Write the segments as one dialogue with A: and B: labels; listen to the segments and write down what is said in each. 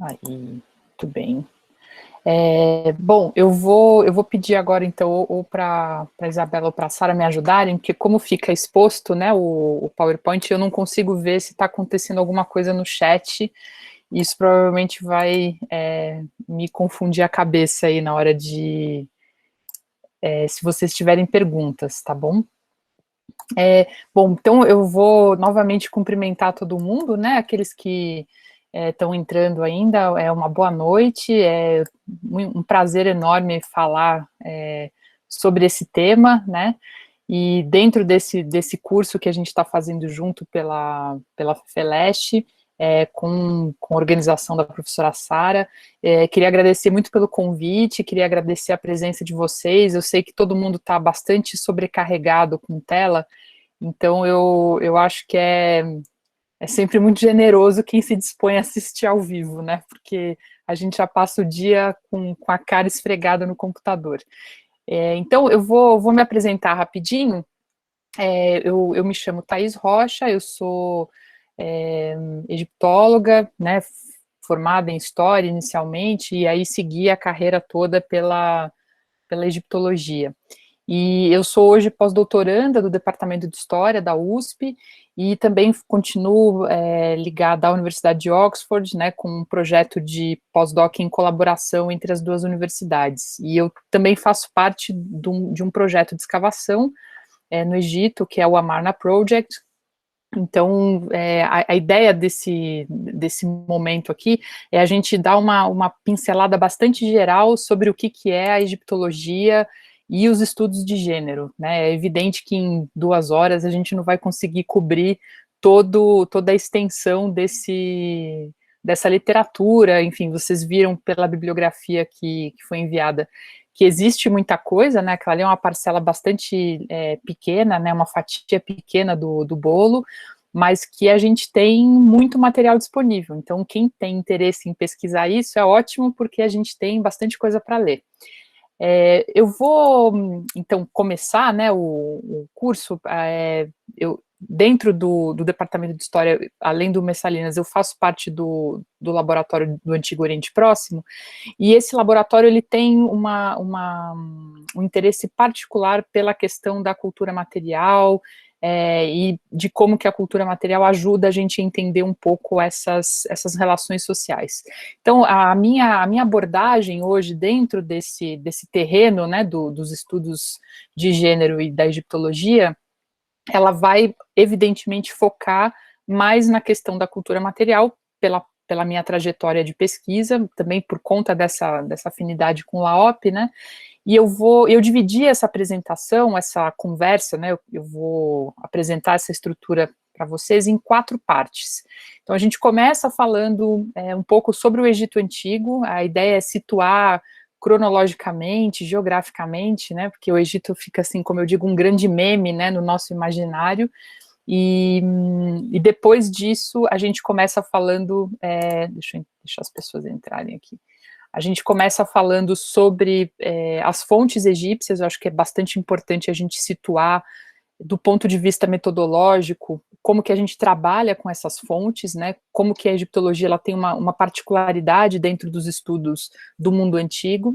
A: Aí, muito bem. Bom, eu vou pedir agora, então, ou para a Isabela ou para a Sara me ajudarem, porque como fica exposto, né, o PowerPoint, eu não consigo ver se está acontecendo alguma coisa no chat, e isso provavelmente vai me confundir a cabeça aí na hora de, se vocês tiverem perguntas, tá bom? Bom, então eu vou novamente cumprimentar todo mundo, né, aqueles que estão entrando ainda, uma boa noite, é um prazer enorme falar sobre esse tema, né, e dentro desse curso que a gente está fazendo junto pela FEFELESH, com a organização da professora Sara, queria agradecer muito pelo convite, queria agradecer a presença de vocês, eu sei que todo mundo está bastante sobrecarregado com tela, então eu acho que é sempre muito generoso quem se dispõe a assistir ao vivo, né? Porque a gente já passa o dia com a cara esfregada no computador. Então eu vou me apresentar rapidinho. Eu me chamo Thaís Rocha, eu sou egiptóloga, né? Formada em História inicialmente, e aí segui a carreira toda pela egiptologia. E eu sou hoje pós-doutoranda do Departamento de História da USP e também continuo ligada à Universidade de Oxford, né, com um projeto de pós-doc em colaboração entre as duas universidades. E eu também faço parte de um projeto de escavação no Egito, que é o Amarna Project. Então, a ideia desse momento aqui é a gente dar uma pincelada bastante geral sobre o que é a egiptologia e os estudos de gênero, né? É evidente que em 2 horas a gente não vai conseguir cobrir toda a extensão dessa literatura, enfim, vocês viram pela bibliografia que foi enviada que existe muita coisa, né? Aquela ali é uma parcela bastante pequena, né? Uma fatia pequena do bolo, mas que a gente tem muito material disponível. Então, quem tem interesse em pesquisar isso é ótimo, porque a gente tem bastante coisa para ler. Eu vou, então, começar, né, o curso, dentro do Departamento de História, além do Messalinas, eu faço parte do laboratório do Antigo Oriente Próximo, e esse laboratório, ele tem um interesse particular pela questão da cultura material, e de como que a cultura material ajuda a gente a entender um pouco essas relações sociais. Então, a minha abordagem hoje dentro desse terreno, né, dos estudos de gênero e da egiptologia, ela vai, evidentemente, focar mais na questão da cultura material, pela minha trajetória de pesquisa, também por conta dessa afinidade com Laop, né, e eu dividi essa apresentação, essa conversa, né, eu vou apresentar essa estrutura para vocês em 4 partes. Então, a gente começa falando um pouco sobre o Egito Antigo, a ideia é situar cronologicamente, geograficamente, né, porque o Egito fica, assim, como eu digo, um grande meme, né, no nosso imaginário, e depois disso a gente começa falando, deixa eu deixar as pessoas entrarem aqui, a gente começa falando sobre as fontes egípcias, eu acho que é bastante importante a gente situar do ponto de vista metodológico, como que a gente trabalha com essas fontes, né, como que a egiptologia ela tem uma particularidade dentro dos estudos do mundo antigo.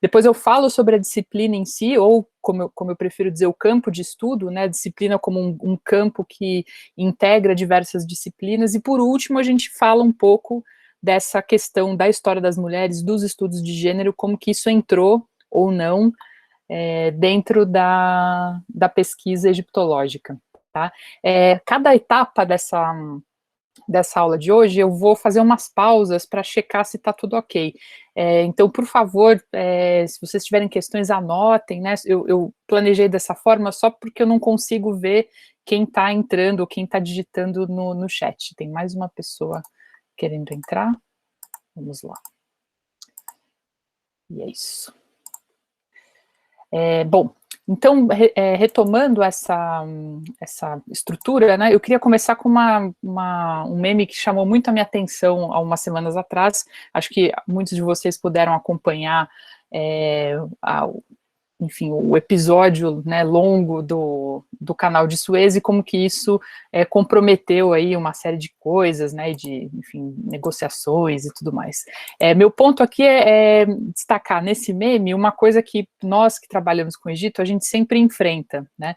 A: Depois eu falo sobre a disciplina em si, ou como eu prefiro dizer, o campo de estudo, né, a disciplina como um campo que integra diversas disciplinas, e por último a gente fala um pouco dessa questão da história das mulheres, dos estudos de gênero, como que isso entrou ou não dentro da pesquisa egiptológica, tá? Cada etapa dessa aula de hoje, eu vou fazer umas pausas para checar se está tudo ok. Então, por favor, se vocês tiverem questões, anotem, né? Eu planejei dessa forma só porque eu não consigo ver quem está entrando ou quem está digitando no chat. Tem mais uma pessoa querendo entrar? Vamos lá. E é isso. Bom, então, retomando essa estrutura, né, eu queria começar com um meme que chamou muito a minha atenção há umas semanas atrás, acho que muitos de vocês puderam acompanhar enfim, o episódio, né, longo do canal de Suez e como que isso comprometeu aí uma série de coisas, né, de, enfim, negociações e tudo mais. Meu ponto aqui é destacar nesse meme uma coisa que nós que trabalhamos com o Egito, a gente sempre enfrenta, né,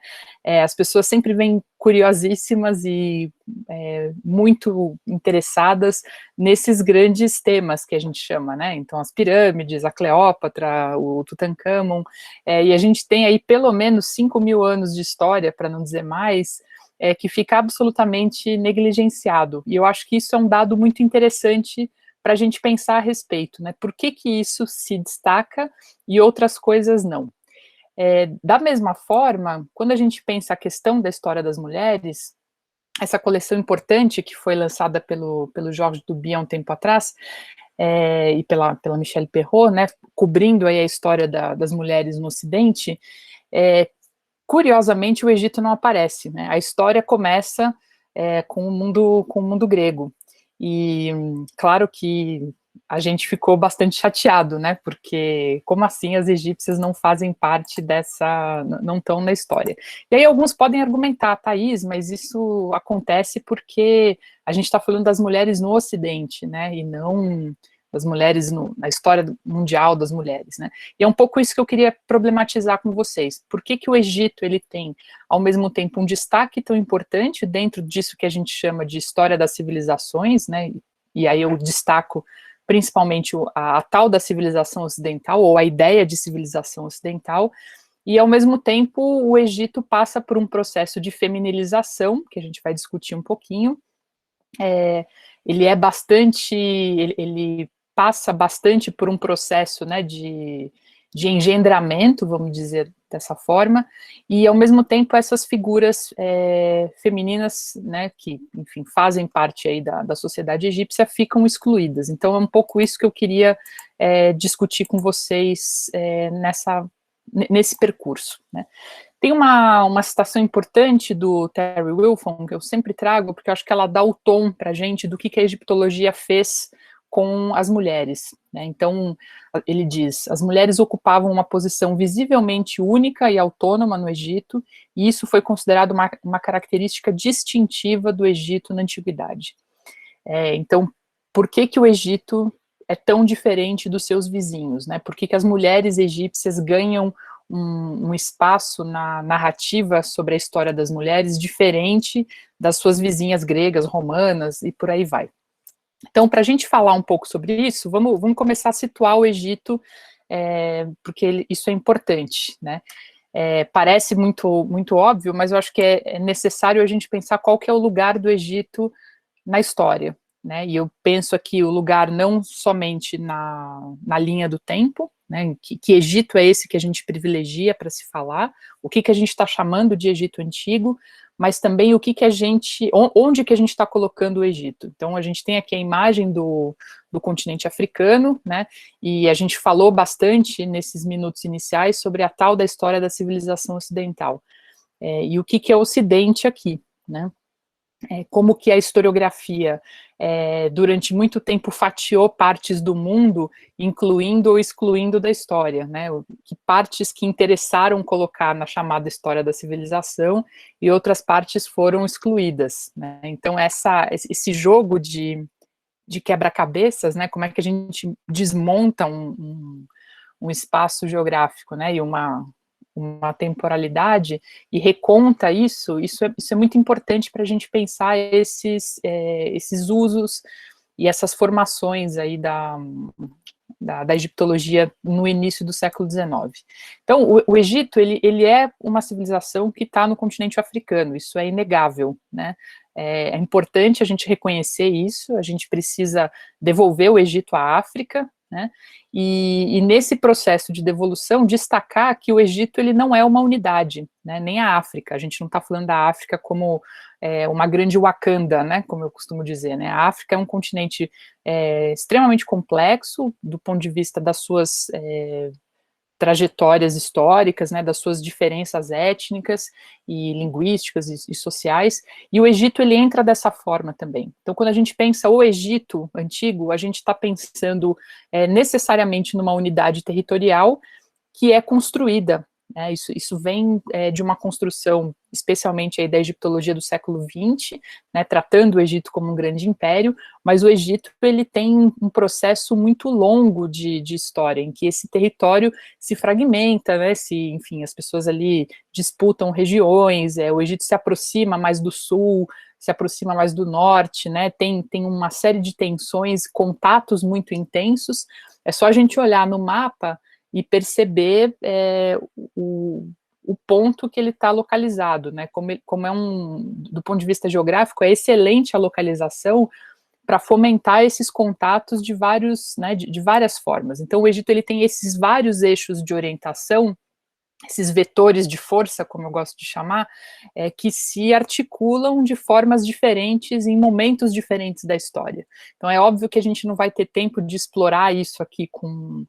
A: as pessoas sempre vêm curiosíssimas e muito interessadas nesses grandes temas que a gente chama, né, então as pirâmides, a Cleópatra, o Tutancâmon, e a gente tem aí pelo menos 5.000 anos de história, para não dizer mais, que fica absolutamente negligenciado, e eu acho que isso é um dado muito interessante para a gente pensar a respeito, né, por que que isso se destaca e outras coisas não. Da mesma forma, quando a gente pensa a questão da história das mulheres, essa coleção importante que foi lançada pelo Georges Duby há um tempo atrás, e pela Michelle Perrault, né, cobrindo aí a história das mulheres no Ocidente, curiosamente o Egito não aparece, né, a história começa com o mundo grego, e claro que a gente ficou bastante chateado, né, porque como assim as egípcias não fazem parte não estão na história? E aí alguns podem argumentar, Thaís, mas isso acontece porque a gente está falando das mulheres no Ocidente, né, e não das mulheres na história mundial das mulheres, né, e é um pouco isso que eu queria problematizar com vocês. Por que que o Egito, ele tem, ao mesmo tempo, um destaque tão importante dentro disso que a gente chama de história das civilizações, né, e aí eu destaco principalmente a tal da civilização ocidental, ou a ideia de civilização ocidental, e ao mesmo tempo o Egito passa por um processo de feminilização, que a gente vai discutir um pouquinho, ele passa bastante por um processo, né, de engendramento, vamos dizer dessa forma, e ao mesmo tempo essas figuras femininas, né, que, enfim, fazem parte aí da sociedade egípcia, ficam excluídas. Então é um pouco isso que eu queria discutir com vocês nesse percurso, né. Tem uma citação importante do Terry Wilson, que eu sempre trago, porque eu acho que ela dá o tom para a gente do que a egiptologia fez com as mulheres, né? Então, ele diz, as mulheres ocupavam uma posição visivelmente única e autônoma no Egito, e isso foi considerado uma característica distintiva do Egito na antiguidade. Então, por que que o Egito é tão diferente dos seus vizinhos, né? Por que que as mulheres egípcias ganham um espaço na narrativa sobre a história das mulheres diferente das suas vizinhas gregas, romanas e por aí vai. Então, para a gente falar um pouco sobre isso, vamos começar a situar o Egito, porque isso é importante, né? Parece muito óbvio, mas eu acho que é necessário a gente pensar qual que é o lugar do Egito na história, né? E eu penso aqui o lugar não somente na linha do tempo, né? Que Egito é esse que a gente privilegia para se falar, o que a gente está chamando de Egito Antigo, mas também onde que a gente está colocando o Egito. Então a gente tem aqui a imagem do continente africano, né, e a gente falou bastante nesses minutos iniciais sobre a tal da história da civilização ocidental, e o que é o Ocidente aqui, né, como que a historiografia durante muito tempo fatiou partes do mundo, incluindo ou excluindo da história, né, que partes que interessaram colocar na chamada história da civilização e outras partes foram excluídas, né, então esse jogo de quebra-cabeças, né, como é que a gente desmonta um espaço geográfico, né, e uma temporalidade, e reconta isso é muito importante para a gente pensar esses usos e essas formações aí da egiptologia no início do século XIX. Então, o Egito, ele é uma civilização que está no continente africano, isso é inegável, né? É importante a gente reconhecer isso, a gente precisa devolver o Egito à África, né? E nesse processo de devolução, destacar que o Egito, ele não é uma unidade, né? Nem a África, a gente não está falando da África como uma grande Wakanda, né? Como eu costumo dizer, né? A África é um continente extremamente complexo, do ponto de vista das suas trajetórias históricas, né, das suas diferenças étnicas e linguísticas e sociais, e o Egito, ele entra dessa forma também. Então, quando a gente pensa o Egito antigo, a gente está pensando necessariamente numa unidade territorial que é construída né? Isso vem de uma construção, especialmente aí da egiptologia do século XX, né, tratando o Egito como um grande império, mas o Egito ele tem um processo muito longo de história, em que esse território se fragmenta, né, enfim, as pessoas ali disputam regiões, o Egito se aproxima mais do sul, se aproxima mais do norte, né, tem uma série de tensões, contatos muito intensos. É só a gente olhar no mapa e perceber o ponto que ele está localizado, né, como do ponto de vista geográfico, é excelente a localização para fomentar esses contatos de vários, né, de várias formas. Então o Egito ele tem esses vários eixos de orientação, esses vetores de força, como eu gosto de chamar, que se articulam de formas diferentes em momentos diferentes da história. Então é óbvio que a gente não vai ter tempo de explorar isso aqui como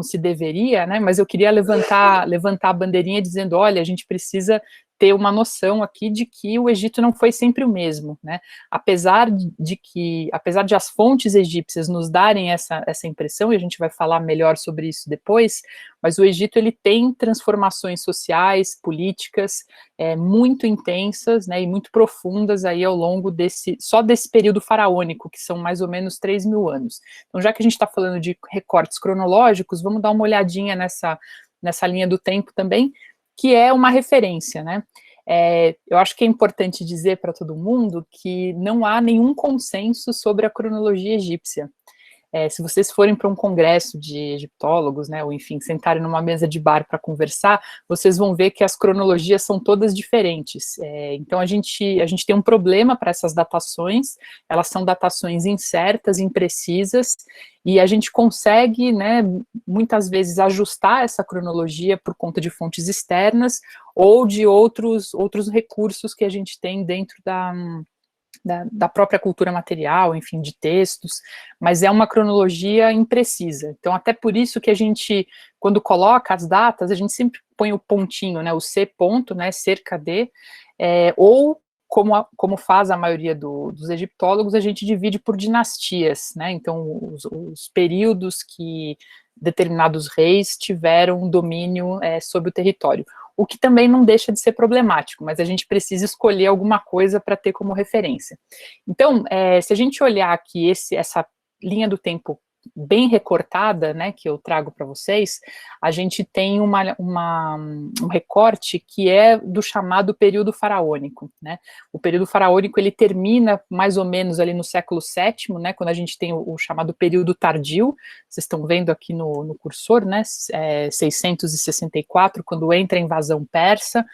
A: se deveria, né, mas eu queria levantar a bandeirinha dizendo, olha, a gente precisa ter uma noção aqui de que o Egito não foi sempre o mesmo, né, apesar de as fontes egípcias nos darem essa impressão, e a gente vai falar melhor sobre isso depois, mas o Egito ele tem transformações sociais, políticas, muito intensas, né, e muito profundas aí ao longo só desse período faraônico, que são mais ou menos 3.000 anos. Então, já que a gente está falando de recortes cronológicos, vamos dar uma olhadinha nessa linha do tempo também, que é uma referência, né? Eu acho que é importante dizer para todo mundo que não há nenhum consenso sobre a cronologia egípcia. Se vocês forem para um congresso de egiptólogos, né, ou enfim, sentarem numa mesa de bar para conversar, vocês vão ver que as cronologias são todas diferentes. Então a gente tem um problema para essas datações, elas são datações incertas, imprecisas, e a gente consegue, né, muitas vezes ajustar essa cronologia por conta de fontes externas ou de outros recursos que a gente tem dentro da própria cultura material, enfim, de textos, mas é uma cronologia imprecisa. Então, até por isso que a gente, quando coloca as datas, a gente sempre põe o pontinho, né, o C ponto, né, cerca de, ou como faz a maioria dos egiptólogos, a gente divide por dinastias, né, então os períodos que determinados reis tiveram domínio sobre o território, o que também não deixa de ser problemático, mas a gente precisa escolher alguma coisa para ter como referência. Então, se a gente olhar aqui essa linha do tempo bem recortada, né, que eu trago para vocês, a gente tem um recorte que é do chamado período faraônico, né. O período faraônico, ele termina mais ou menos ali no século VII, né, quando a gente tem o chamado período tardio, vocês estão vendo aqui no cursor, né, 664, quando entra a invasão persa,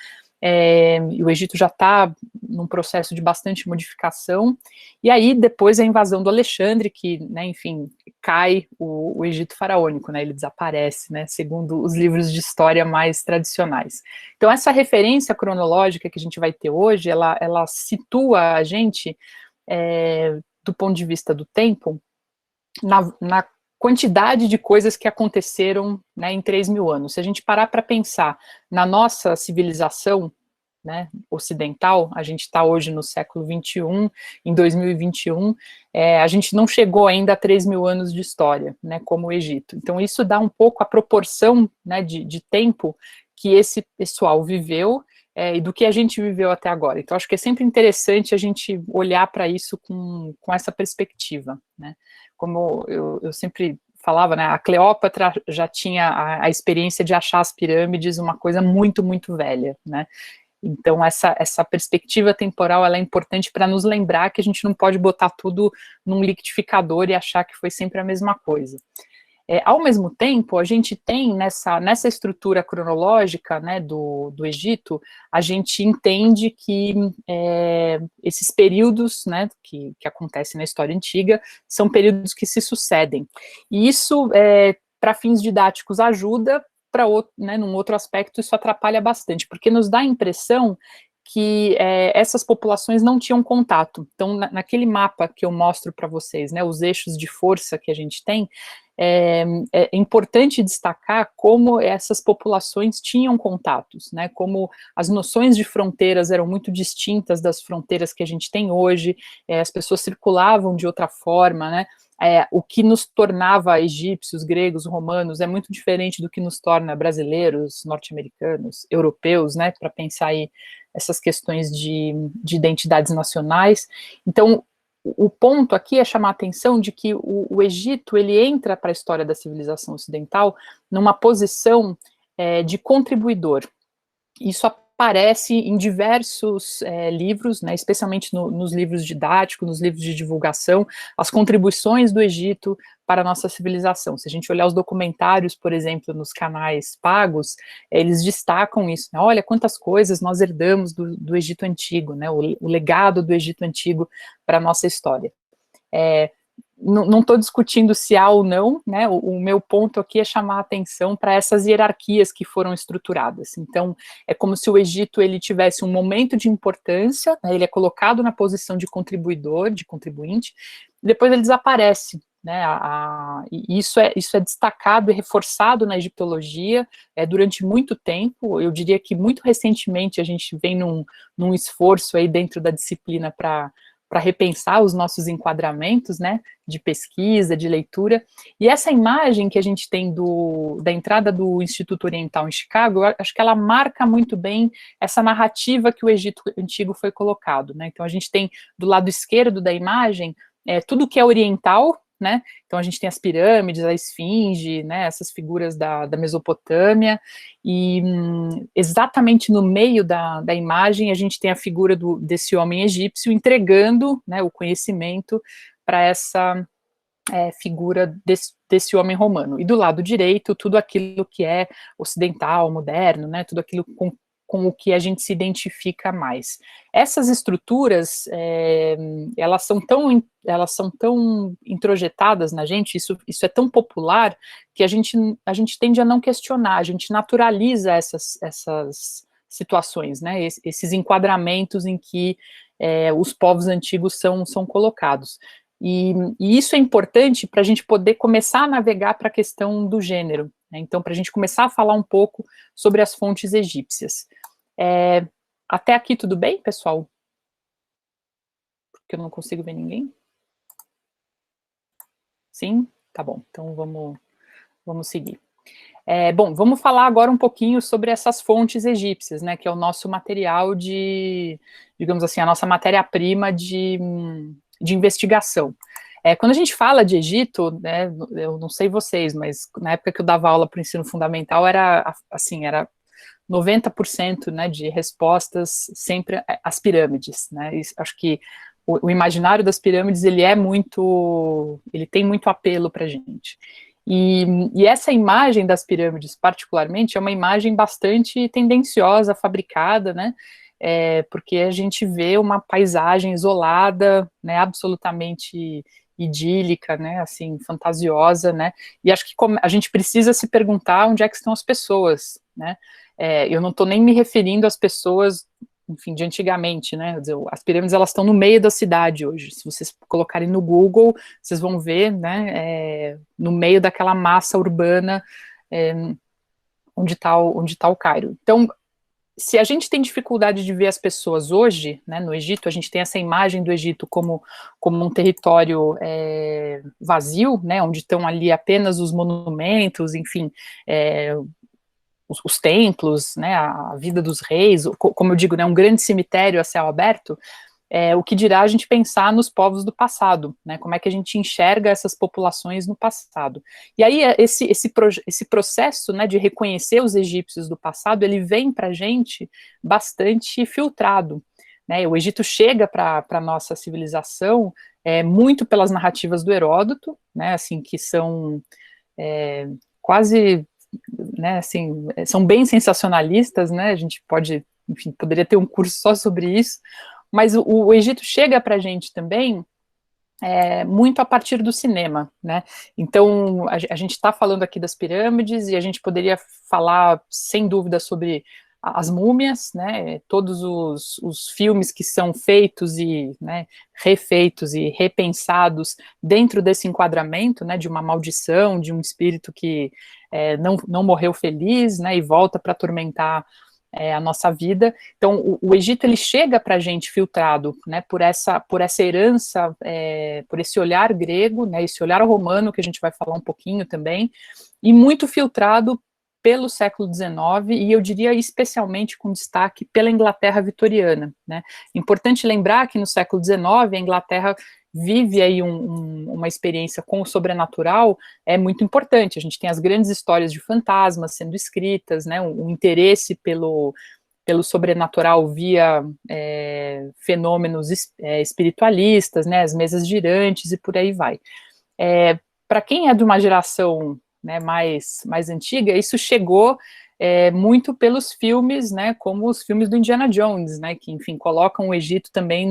A: e o Egito já está num processo de bastante modificação, e aí depois a invasão do Alexandre, que, né, enfim, cai o Egito faraônico, né, ele desaparece, né, segundo os livros de história mais tradicionais. Então essa referência cronológica que a gente vai ter hoje, ela situa a gente, do ponto de vista do tempo, na quantidade de coisas que aconteceram, né, em 3.000 anos. Se a gente parar para pensar na nossa civilização, né, ocidental, a gente está hoje no século XXI, em 2021, a gente não chegou ainda a 3.000 anos de história, né, como o Egito. Então isso dá um pouco a proporção, né, de tempo que esse pessoal viveu, e do que a gente viveu até agora. Então acho que é sempre interessante a gente olhar para isso com essa perspectiva, né. Como eu sempre falava, né, a Cleópatra já tinha a experiência de achar as pirâmides, uma coisa muito, muito velha, né. Então essa perspectiva temporal, ela é importante para nos lembrar que a gente não pode botar tudo num liquidificador e achar que foi sempre a mesma coisa. Ao mesmo tempo, a gente tem nessa estrutura cronológica, né, do Egito, a gente entende que esses períodos, né, que acontecem na história antiga, são períodos que se sucedem. E isso, para fins didáticos, ajuda, né, num outro aspecto, isso atrapalha bastante, porque nos dá a impressão que essas populações não tinham contato. Então, naquele mapa que eu mostro para vocês, né, os eixos de força que a gente tem, é importante destacar como essas populações tinham contatos, né, como as noções de fronteiras eram muito distintas das fronteiras que a gente tem hoje, as pessoas circulavam de outra forma, né, o que nos tornava egípcios, gregos, romanos, é muito diferente do que nos torna brasileiros, norte-americanos, europeus, né, para pensar aí essas questões de identidades nacionais. Então, o ponto aqui é chamar a atenção de que o Egito, ele entra para a história da civilização ocidental numa posição de contribuidor. Isso aparece em diversos livros, né, especialmente nos livros didáticos, nos livros de divulgação, as contribuições do Egito para a nossa civilização. Se a gente olhar os documentários, por exemplo, nos canais pagos, eles destacam isso, né? Olha quantas coisas nós herdamos do Egito Antigo, né, o legado do Egito Antigo para a nossa história. Não estou discutindo se há ou não, né, o meu ponto aqui é chamar a atenção para essas hierarquias que foram estruturadas. Então, é como se o Egito ele tivesse um momento de importância, né, ele é colocado na posição de contribuidor, de contribuinte, e depois ele desaparece, né, e isso é destacado e reforçado na egiptologia durante muito tempo. Eu diria que muito recentemente a gente vem num esforço aí dentro da disciplina para repensar os nossos enquadramentos, né, de pesquisa, de leitura, e essa imagem que a gente tem da entrada do Instituto Oriental em Chicago, eu acho que ela marca muito bem essa narrativa que o Egito Antigo foi colocado, né, então a gente tem do lado esquerdo da imagem, tudo que é oriental, né, então a gente tem as pirâmides, a esfinge, né, essas figuras da Mesopotâmia, e exatamente no meio da imagem a gente tem a figura desse homem egípcio entregando, né, o conhecimento para essa figura desse homem romano, e do lado direito tudo aquilo que é ocidental, moderno, né, tudo aquilo com o que a gente se identifica mais. Essas estruturas, elas são tão introjetadas na gente, isso é tão popular, que a gente tende a não questionar, a gente naturaliza essas situações, né, esses enquadramentos em que os povos antigos são colocados. E isso é importante para a gente poder começar a navegar para a questão do gênero, né, então para a gente começar a falar um pouco sobre as fontes egípcias. Até aqui tudo bem, pessoal? Porque eu não consigo ver ninguém. Sim? Tá bom, então vamos seguir. Bom, vamos falar agora um pouquinho sobre essas fontes egípcias, né, que é o nosso material digamos assim, a nossa matéria-prima de investigação. Quando a gente fala de Egito, né, eu não sei vocês, mas na época que eu dava aula para o ensino fundamental, era 90%, né, de respostas sempre as pirâmides, né, acho que o imaginário das pirâmides, ele tem muito apelo para a gente. E essa imagem das pirâmides, particularmente, é uma imagem bastante tendenciosa, fabricada, né, porque a gente vê uma paisagem isolada, né, absolutamente idílica, né, assim, fantasiosa, né, e acho que a gente precisa se perguntar onde é que estão as pessoas, né, eu não estou nem me referindo às pessoas, enfim, de antigamente, né, quer dizer, as pirâmides, elas estão no meio da cidade hoje, se vocês colocarem no Google, vocês vão ver, né, no meio daquela massa urbana, onde está o Cairo. Então, se a gente tem dificuldade de ver as pessoas hoje, né, no Egito, a gente tem essa imagem do Egito como um território vazio, né, onde estão ali apenas os monumentos, enfim, os templos, né, a vida dos reis, como eu digo, né, um grande cemitério a céu aberto, o que dirá a gente pensar nos povos do passado, né, como é que a gente enxerga essas populações no passado. E aí esse processo, né, de reconhecer os egípcios do passado, ele vem para a gente bastante filtrado, né, o Egito chega para a nossa civilização muito pelas narrativas do Heródoto, né, assim, que são quase, né, assim, são bem sensacionalistas, né, a gente poderia ter um curso só sobre isso, mas o Egito chega para a gente também muito a partir do cinema, né, então a gente está falando aqui das pirâmides e a gente poderia falar sem dúvida sobre as múmias, né, todos os filmes que são feitos e, né, refeitos e repensados dentro desse enquadramento, né, de uma maldição, de um espírito que não morreu feliz, né, e volta para atormentar a nossa vida. Então, o Egito, ele chega para a gente filtrado, né, por essa herança, por esse olhar grego, né, esse olhar romano, que a gente vai falar um pouquinho também, e muito filtrado pelo século XIX, e eu diria especialmente com destaque pela Inglaterra vitoriana, né. Importante lembrar que no século XIX, a Inglaterra vive aí uma experiência com o sobrenatural muito importante. A gente tem as grandes histórias de fantasmas sendo escritas, né, um interesse pelo sobrenatural via fenômenos espiritualistas, né, as mesas girantes e por aí vai. Para quem é de uma geração, né, mais antiga, isso chegou muito pelos filmes, né, como os filmes do Indiana Jones, né, que, enfim, colocam o Egito também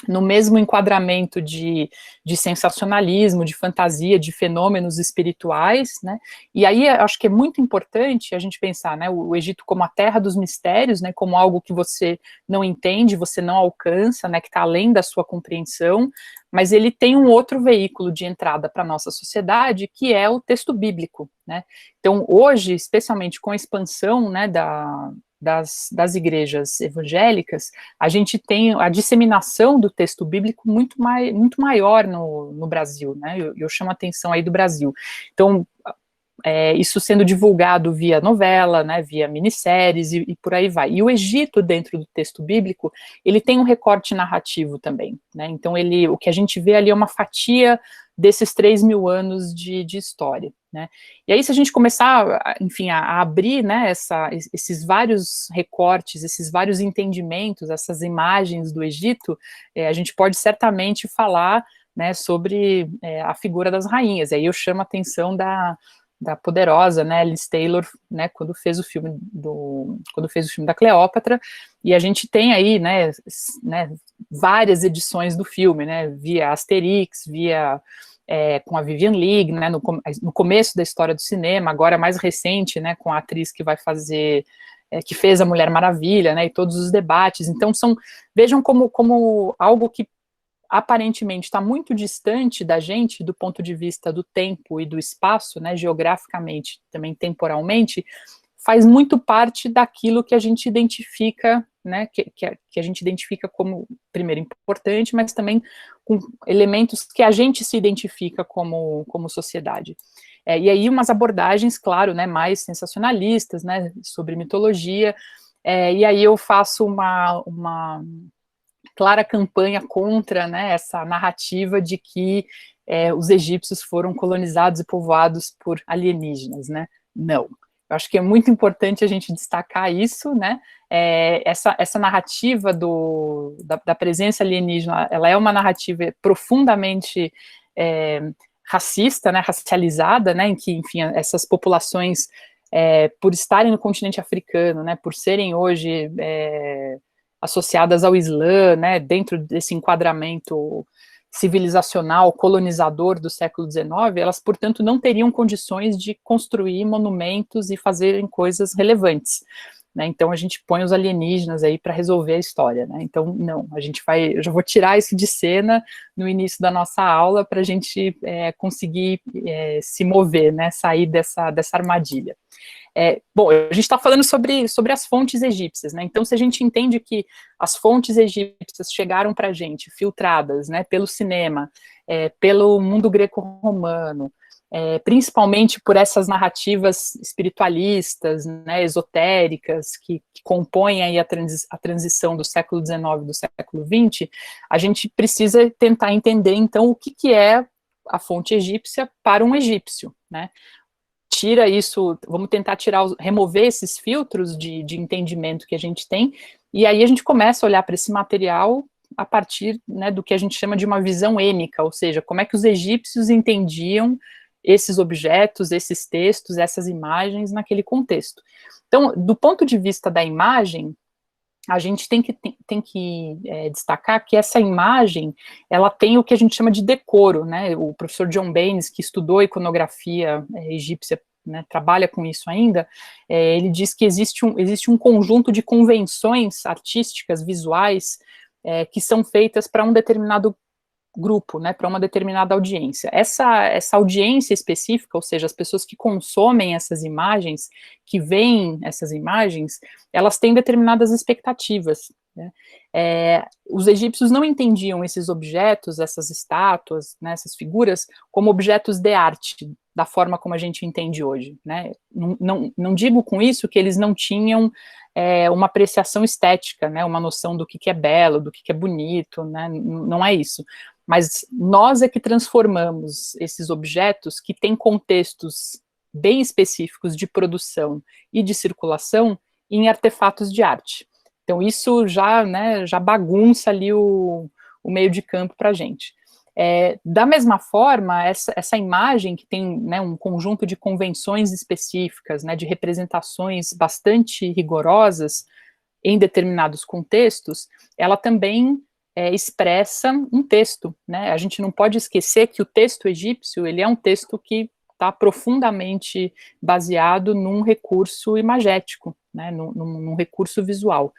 A: no mesmo enquadramento de sensacionalismo, de fantasia, de fenômenos espirituais, né, e aí acho que é muito importante a gente pensar, né, o Egito como a terra dos mistérios, né, como algo que você não entende, você não alcança, né, que está além da sua compreensão, mas ele tem um outro veículo de entrada para a nossa sociedade, que é o texto bíblico, né. Então, hoje, especialmente com a expansão, né, das igrejas evangélicas, a gente tem a disseminação do texto bíblico muito maior no Brasil, né, eu chamo a atenção aí do Brasil. Então, isso sendo divulgado via novela, né, via minisséries e por aí vai. E o Egito, dentro do texto bíblico, ele tem um recorte narrativo também, né, então o que a gente vê ali é uma fatia desses 3.000 anos de história, né. E aí, se a gente começar, enfim, a abrir, né, esses vários recortes, esses vários entendimentos, essas imagens do Egito, a gente pode certamente falar, né, sobre a figura das rainhas. Aí eu chamo a atenção da poderosa, né, Liz Taylor, né, quando fez o filme da Cleópatra, e a gente tem aí, né, várias edições do filme, né, via Asterix, via com a Vivian Leigh, né, no começo da história do cinema, agora mais recente, né, com a atriz que vai fazer, que fez a Mulher Maravilha, né, e todos os debates. Então vejam como algo que aparentemente está muito distante da gente, do ponto de vista do tempo e do espaço, né, geograficamente, também temporalmente, faz muito parte daquilo que a gente identifica, né, que a gente identifica como, primeiro, importante, mas também com elementos que a gente se identifica como sociedade. E aí umas abordagens, claro, né, mais sensacionalistas, né, sobre mitologia, e aí eu faço uma clara campanha contra, né, essa narrativa de que os egípcios foram colonizados e povoados por alienígenas, né? Não. Eu acho que é muito importante a gente destacar isso, né? Essa narrativa da presença alienígena, ela é uma narrativa profundamente racista, né, racializada, né, em que, enfim, essas populações, por estarem no continente africano, né, por serem hoje associadas ao Islã, né, dentro desse enquadramento civilizacional, colonizador do século XIX, elas, portanto, não teriam condições de construir monumentos e fazerem coisas relevantes, né. Então a gente põe os alienígenas aí para resolver a história, né. Então, não, eu já vou tirar isso de cena no início da nossa aula para a gente conseguir se mover, né, sair dessa armadilha. Bom, a gente está falando sobre as fontes egípcias, né, então se a gente entende que as fontes egípcias chegaram para a gente, filtradas, né, pelo cinema, pelo mundo greco-romano, principalmente por essas narrativas espiritualistas, né, esotéricas, que compõem aí a transição do século XIX e do século XX, a gente precisa tentar entender, então, o que é a fonte egípcia para um egípcio, né. Tira isso, vamos tentar remover esses filtros de entendimento que a gente tem, e aí a gente começa a olhar para esse material a partir, né, do que a gente chama de uma visão êmica, ou seja, como é que os egípcios entendiam esses objetos, esses textos, essas imagens naquele contexto. Então, do ponto de vista da imagem, a gente tem que destacar que essa imagem, ela tem o que a gente chama de decoro, né, o professor John Baines, que estudou iconografia egípcia, né, trabalha com isso ainda, ele diz que existe um conjunto de convenções artísticas, visuais, que são feitas para um determinado grupo, né, para uma determinada audiência. Essa audiência específica, ou seja, as pessoas que consomem essas imagens, que veem essas imagens, elas têm determinadas expectativas, né? Os egípcios não entendiam esses objetos, essas estátuas, né, essas figuras, como objetos de arte, da forma como a gente entende hoje, né? Não digo com isso que eles não tinham uma apreciação estética, né, uma noção do que é belo, do que é bonito, né, não é isso. Mas nós é que transformamos esses objetos que têm contextos bem específicos de produção e de circulação em artefatos de arte. Então isso já, né, já bagunça ali o meio de campo para a gente. Da mesma forma, essa imagem que tem, né, um conjunto de convenções específicas, né, de representações bastante rigorosas em determinados contextos, ela também expressa um texto, né? A gente não pode esquecer que o texto egípcio, ele é um texto que está profundamente baseado num recurso imagético, né, num recurso visual.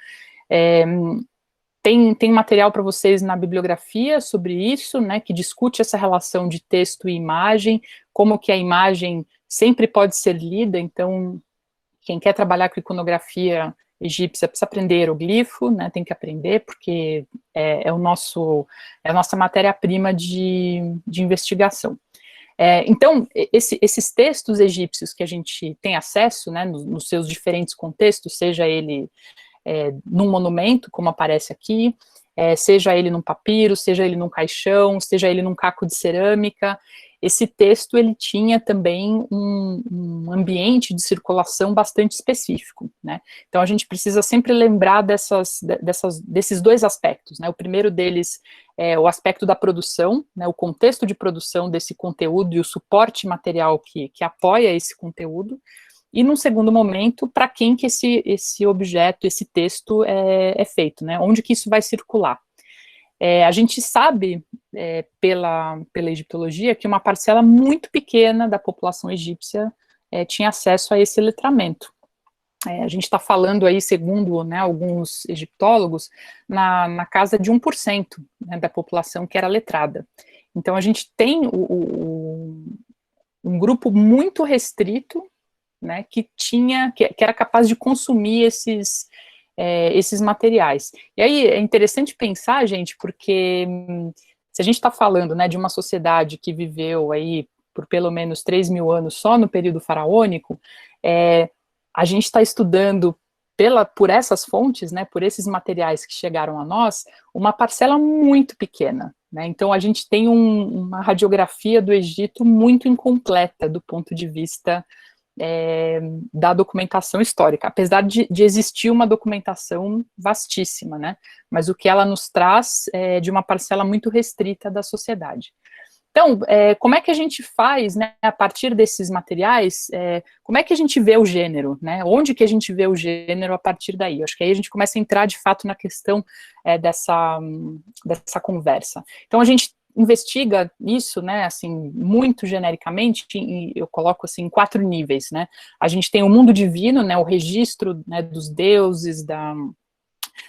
A: Tem material para vocês na bibliografia sobre isso, né, que discute essa relação de texto e imagem, como que a imagem sempre pode ser lida. Então, quem quer trabalhar com iconografia egípcia precisa aprender hieroglifo, né, tem que aprender, porque é a nossa matéria-prima de investigação. Então, esses textos egípcios que a gente tem acesso, né, nos seus diferentes contextos, seja ele num monumento, como aparece aqui, seja ele num papiro, seja ele num caixão, seja ele num caco de cerâmica, esse texto ele tinha também um ambiente de circulação bastante específico, né? Então a gente precisa sempre lembrar desses dois aspectos, né? O primeiro deles é o aspecto da produção, né? O contexto de produção desse conteúdo e o suporte material que apoia esse conteúdo. E, num segundo momento, para quem que esse objeto, esse texto é feito, né? Onde que isso vai circular? A gente sabe, pela egiptologia, que uma parcela muito pequena da população egípcia tinha acesso a esse letramento. A gente está falando aí, segundo, né, alguns egiptólogos, na casa de 1%, né, da população que era letrada. Então, a gente tem um grupo muito restrito, né, que era capaz de consumir esses materiais. E aí é interessante pensar, gente, porque se a gente está falando, né, de uma sociedade que viveu aí por pelo menos 3.000 anos só no período faraônico, a gente está estudando por essas fontes, né, por esses materiais que chegaram a nós, uma parcela muito pequena, né? Então a gente tem uma radiografia do Egito muito incompleta do ponto de vista da documentação histórica, apesar de existir uma documentação vastíssima, né? Mas o que ela nos traz é de uma parcela muito restrita da sociedade. Então, como é que a gente faz, né, a partir desses materiais, como é que a gente vê o gênero, né? Onde que a gente vê o gênero a partir daí? Eu acho que aí a gente começa a entrar, de fato, na questão dessa conversa. Então, a gente investiga isso, né, assim, muito genericamente, e eu coloco, assim, em 4 níveis, né? A gente tem o mundo divino, né, o registro, né, dos deuses,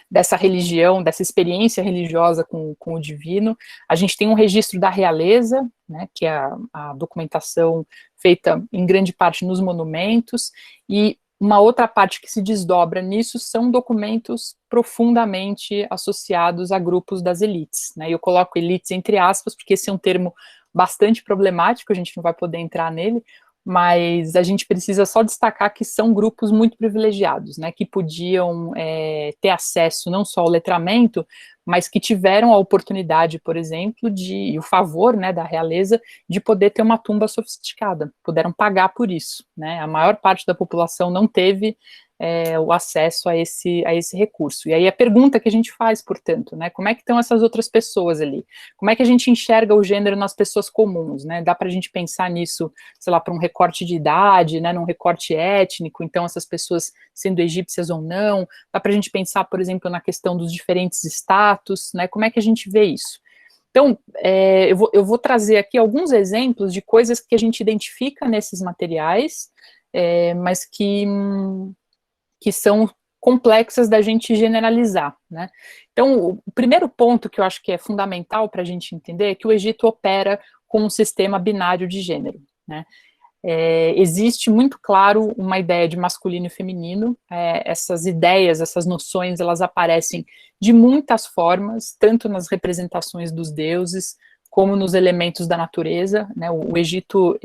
A: dessa religião, dessa experiência religiosa com o divino. A gente tem um registro da realeza, né, que é a documentação feita em grande parte nos monumentos, e uma outra parte que se desdobra nisso são documentos profundamente associados a grupos das elites, né? Eu coloco elites entre aspas, porque esse é um termo bastante problemático, a gente não vai poder entrar nele, mas a gente precisa só destacar que são grupos muito privilegiados, né, que podiam ter acesso não só ao letramento, mas que tiveram a oportunidade, por exemplo, e o favor, né, da realeza, de poder ter uma tumba sofisticada, puderam pagar por isso, né? A maior parte da população não teve o acesso a esse recurso. E aí a pergunta que a gente faz, portanto, né, como é que estão essas outras pessoas ali? Como é que a gente enxerga o gênero nas pessoas comuns, né? Dá para a gente pensar nisso, sei lá, para um recorte de idade, né, num recorte étnico, então essas pessoas sendo egípcias ou não? Dá para a gente pensar, por exemplo, na questão dos diferentes status, né? Como é que a gente vê isso? Então, eu vou trazer aqui alguns exemplos de coisas que a gente identifica nesses materiais, mas que são complexas da gente generalizar, né? Então, o primeiro ponto que eu acho que é fundamental para a gente entender é que o Egito opera com um sistema binário de gênero, né? Existe muito claro uma ideia de masculino e feminino, essas ideias, essas noções, elas aparecem de muitas formas, tanto nas representações dos deuses, como nos elementos da natureza, né? O Egito,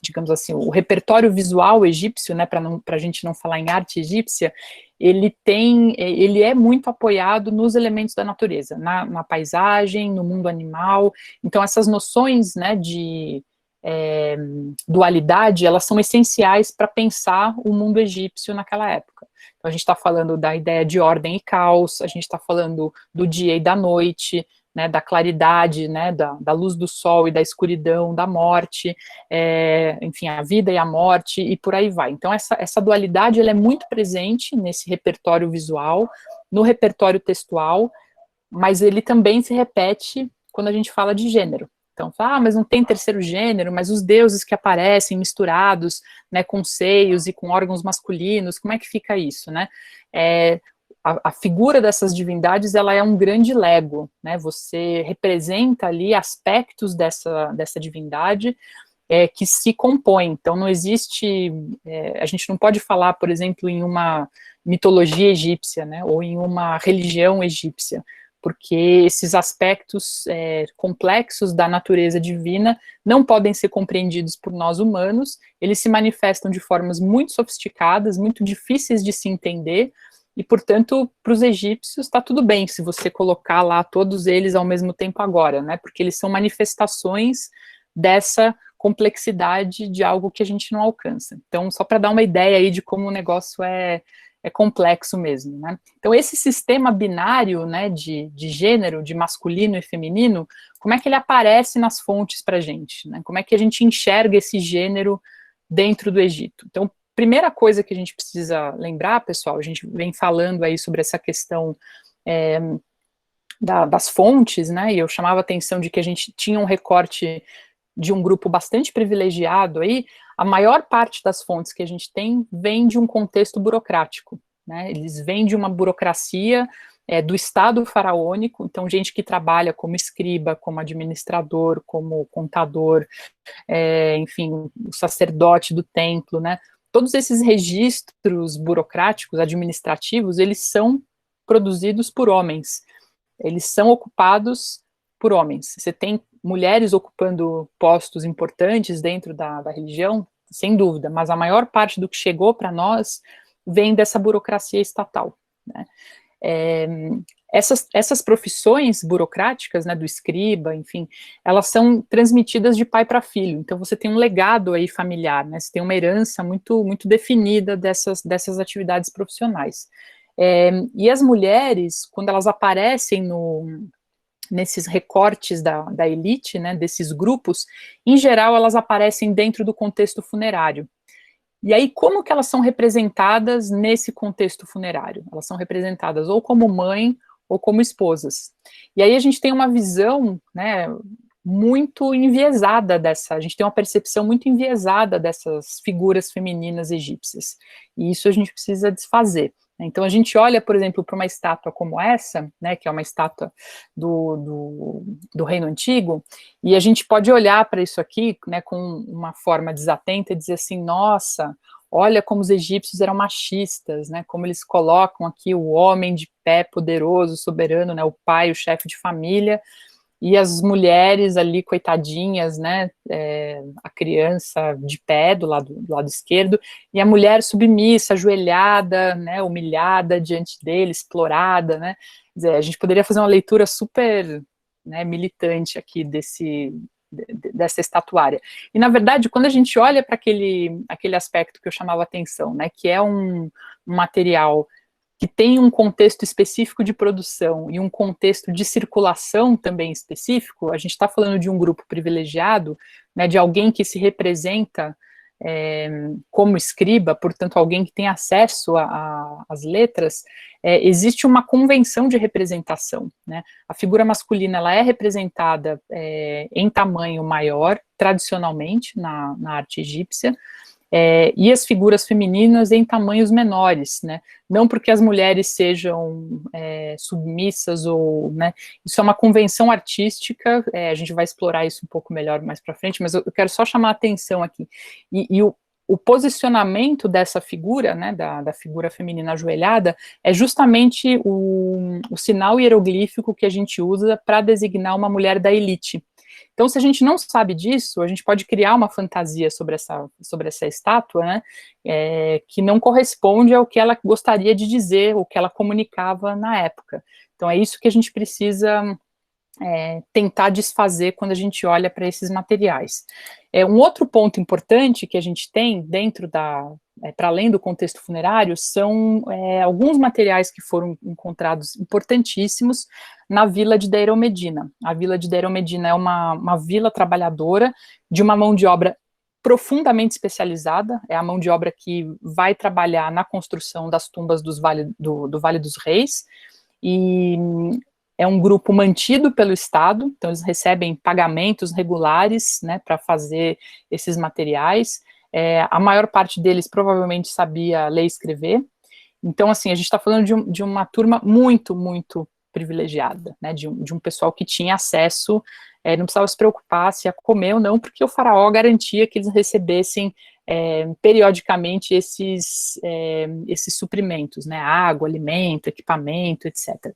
A: digamos assim, o repertório visual egípcio, né, para a gente não falar em arte egípcia, ele é muito apoiado nos elementos da natureza, na paisagem, no mundo animal. Então essas noções, né, de dualidade, elas são essenciais para pensar o mundo egípcio naquela época. Então a gente está falando da ideia de ordem e caos, a gente está falando do dia e da noite, né, da claridade, né, da luz do sol e da escuridão, da morte, enfim, a vida e a morte, e por aí vai. Então, essa dualidade, ela é muito presente nesse repertório visual, no repertório textual, mas ele também se repete quando a gente fala de gênero. Então, mas não tem terceiro gênero, mas os deuses que aparecem misturados, né, com seios e com órgãos masculinos, como é que fica isso, né? A figura dessas divindades, ela é um grande lego, né? Você representa ali aspectos dessa divindade que se compõem. Então, não existe, a gente não pode falar, por exemplo, em uma mitologia egípcia, né? Ou em uma religião egípcia, porque esses aspectos complexos da natureza divina não podem ser compreendidos por nós humanos, eles se manifestam de formas muito sofisticadas, muito difíceis de se entender, e, portanto, para os egípcios está tudo bem se você colocar lá todos eles ao mesmo tempo agora, né, porque eles são manifestações dessa complexidade de algo que a gente não alcança. Então, só para dar uma ideia aí de como o negócio é complexo mesmo, né. Então, esse sistema binário, né, de gênero, de masculino e feminino, como é que ele aparece nas fontes para a gente, né, como é que a gente enxerga esse gênero dentro do Egito? Então, primeira coisa que a gente precisa lembrar, pessoal, a gente vem falando aí sobre essa questão das fontes, né, e eu chamava a atenção de que a gente tinha um recorte de um grupo bastante privilegiado aí. A maior parte das fontes que a gente tem vem de um contexto burocrático, né, eles vêm de uma burocracia do Estado faraônico, então gente que trabalha como escriba, como administrador, como contador, enfim, o sacerdote do templo, né, todos esses registros burocráticos, administrativos, eles são produzidos por homens, eles são ocupados por homens. Você tem mulheres ocupando postos importantes dentro da religião, sem dúvida, mas a maior parte do que chegou para nós vem dessa burocracia estatal, né? Essas profissões burocráticas, né, do escriba, enfim, elas são transmitidas de pai para filho, então você tem um legado aí familiar, né, você tem uma herança muito, muito definida dessas atividades profissionais. E as mulheres, quando elas aparecem nesses recortes da elite, né, desses grupos, em geral elas aparecem dentro do contexto funerário. E aí, como que elas são representadas nesse contexto funerário? Elas são representadas ou como mãe ou como esposas. E aí a gente tem uma visão, né, muito enviesada a gente tem uma percepção muito enviesada dessas figuras femininas egípcias. E isso a gente precisa desfazer. Então a gente olha, por exemplo, para uma estátua como essa, né, que é uma estátua do Reino Antigo, e a gente pode olhar para isso aqui, né, com uma forma desatenta e dizer assim, nossa, olha como os egípcios eram machistas, né, como eles colocam aqui o homem de pé poderoso, soberano, né, o pai, o chefe de família, e as mulheres ali, coitadinhas, né, a criança de pé do lado esquerdo, e a mulher submissa, ajoelhada, né, humilhada diante dele, explorada, né. Quer dizer, a gente poderia fazer uma leitura super, né, militante aqui dessa estatuária. E, na verdade, quando a gente olha para aquele aspecto que eu chamava atenção, né, que é um material que tem um contexto específico de produção e um contexto de circulação também específico, a gente está falando de um grupo privilegiado, né, de alguém que se representa como escriba, portanto, alguém que tem acesso às letras, existe uma convenção de representação, né? A figura masculina, ela é representada em tamanho maior, tradicionalmente, na arte egípcia, e as figuras femininas em tamanhos menores, né, não porque as mulheres sejam submissas ou, né, isso é uma convenção artística, a gente vai explorar isso um pouco melhor mais para frente, mas eu quero só chamar a atenção aqui, e o posicionamento dessa figura, né, da figura feminina ajoelhada, é justamente o sinal hieroglífico que a gente usa para designar uma mulher da elite. Então, se a gente não sabe disso, a gente pode criar uma fantasia sobre essa estátua, né, que não corresponde ao que ela gostaria de dizer, o que ela comunicava na época. Então, é isso que a gente precisa tentar desfazer quando a gente olha para esses materiais. Um outro ponto importante que a gente tem dentro para além do contexto funerário, são alguns materiais que foram encontrados importantíssimos na vila de Deir el-Medina. A vila de Deir el-Medina é uma vila trabalhadora de uma mão de obra profundamente especializada, é a mão de obra que vai trabalhar na construção das tumbas do Vale dos Reis, e é um grupo mantido pelo Estado, então eles recebem pagamentos regulares, né, para fazer esses materiais. A maior parte deles provavelmente sabia ler e escrever. Então, assim, a gente está falando de uma turma muito, muito privilegiada, né, de um pessoal que tinha acesso, não precisava se preocupar se ia comer ou não, porque o faraó garantia que eles recebessem periodicamente esses suprimentos, né, água, alimento, equipamento, etc.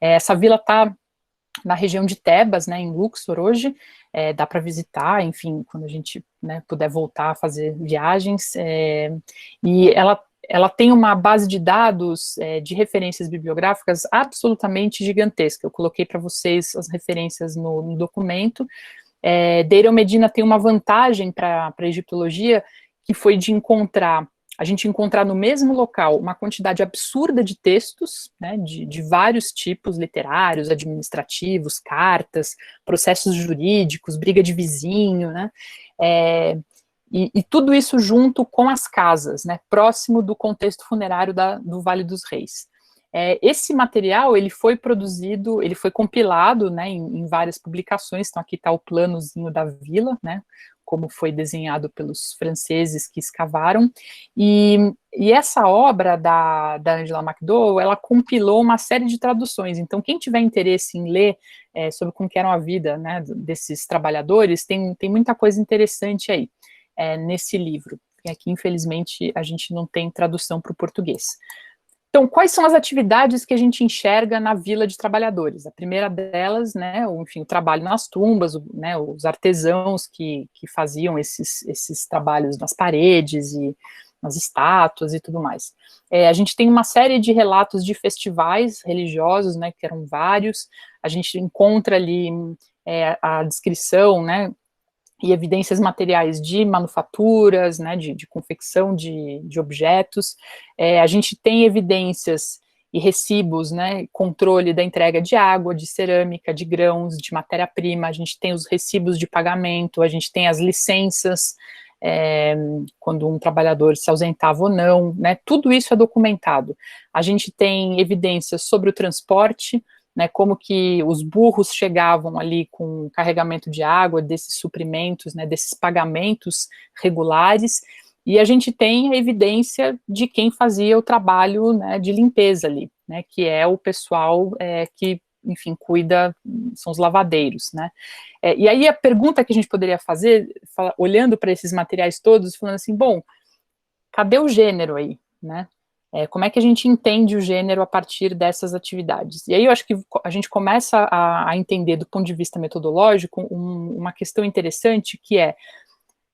A: Essa vila está na região de Tebas, né, em Luxor hoje, dá para visitar, enfim, quando a gente, né, puder voltar a fazer viagens, e ela tem uma base de dados de referências bibliográficas absolutamente gigantesca. Eu coloquei para vocês as referências no documento. Deir el-Medina tem uma vantagem para a egiptologia, que foi de a gente encontrar no mesmo local uma quantidade absurda de textos, né, de vários tipos literários, administrativos, cartas, processos jurídicos, briga de vizinho, né, e tudo isso junto com as casas, né, próximo do contexto funerário do Vale dos Reis. Esse material, ele foi produzido, ele foi compilado, né, em várias publicações, então aqui está o planozinho da vila, né, como foi desenhado pelos franceses que escavaram, e essa obra da Angela McDowell, ela compilou uma série de traduções, então quem tiver interesse em ler sobre como que era a vida, né, desses trabalhadores, tem muita coisa interessante aí, nesse livro, e aqui infelizmente a gente não tem tradução para o português. Então, quais são as atividades que a gente enxerga na vila de trabalhadores? A primeira delas, né, enfim, o trabalho nas tumbas, né, os artesãos que faziam esses trabalhos nas paredes e nas estátuas e tudo mais. A gente tem uma série de relatos de festivais religiosos, né, que eram vários, a gente encontra ali a descrição, né, e evidências materiais de manufaturas, né, de confecção de objetos. A gente tem evidências e recibos, né, controle da entrega de água, de cerâmica, de grãos, de matéria-prima, a gente tem os recibos de pagamento, a gente tem as licenças, quando um trabalhador se ausentava ou não, né, tudo isso é documentado. A gente tem evidências sobre o transporte, né, como que os burros chegavam ali com carregamento de água, desses suprimentos, né, desses pagamentos regulares, e a gente tem a evidência de quem fazia o trabalho, né, de limpeza ali, né, que é o pessoal que, enfim, cuida, são os lavadeiros, né. E aí a pergunta que a gente poderia fazer, olhando para esses materiais todos, falando assim, bom, cadê o gênero aí, né? Como é que a gente entende o gênero a partir dessas atividades? E aí eu acho que a gente começa a entender, do ponto de vista metodológico, uma questão interessante, que é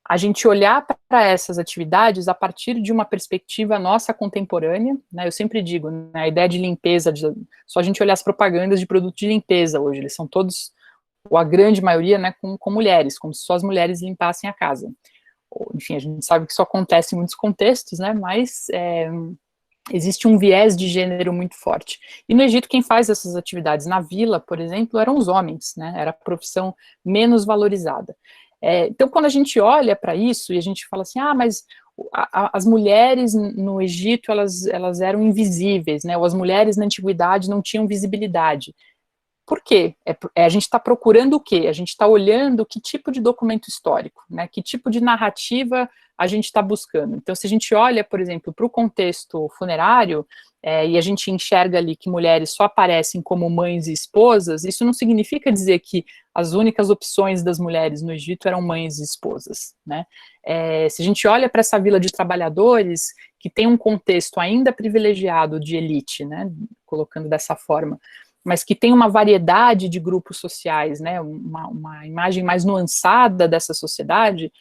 A: a gente olhar para essas atividades a partir de uma perspectiva nossa contemporânea, né? Eu sempre digo, né, a ideia de limpeza, só a gente olhar as propagandas de produto de limpeza hoje, eles são todos, ou a grande maioria, né, com mulheres, como se só as mulheres limpassem a casa. Enfim, a gente sabe que isso acontece em muitos contextos, né, mas existe um viés de gênero muito forte. E no Egito, quem faz essas atividades na vila, por exemplo, eram os homens, né? Era a profissão menos valorizada. Então, quando a gente olha para isso, e a gente fala assim, mas as mulheres no Egito, elas eram invisíveis, né? Ou as mulheres na antiguidade não tinham visibilidade. por quê? A gente está procurando o quê? A gente está olhando que tipo de documento histórico, né? Que tipo de narrativa a gente está buscando. Então, se a gente olha, por exemplo, para o contexto funerário, e a gente enxerga ali que mulheres só aparecem como mães e esposas, isso não significa dizer que as únicas opções das mulheres no Egito eram mães e esposas, né? Se a gente olha para essa vila de trabalhadores, que tem um contexto ainda privilegiado de elite, né? Colocando dessa forma, mas que tem uma variedade de grupos sociais, né? Uma imagem mais nuançada dessa sociedade,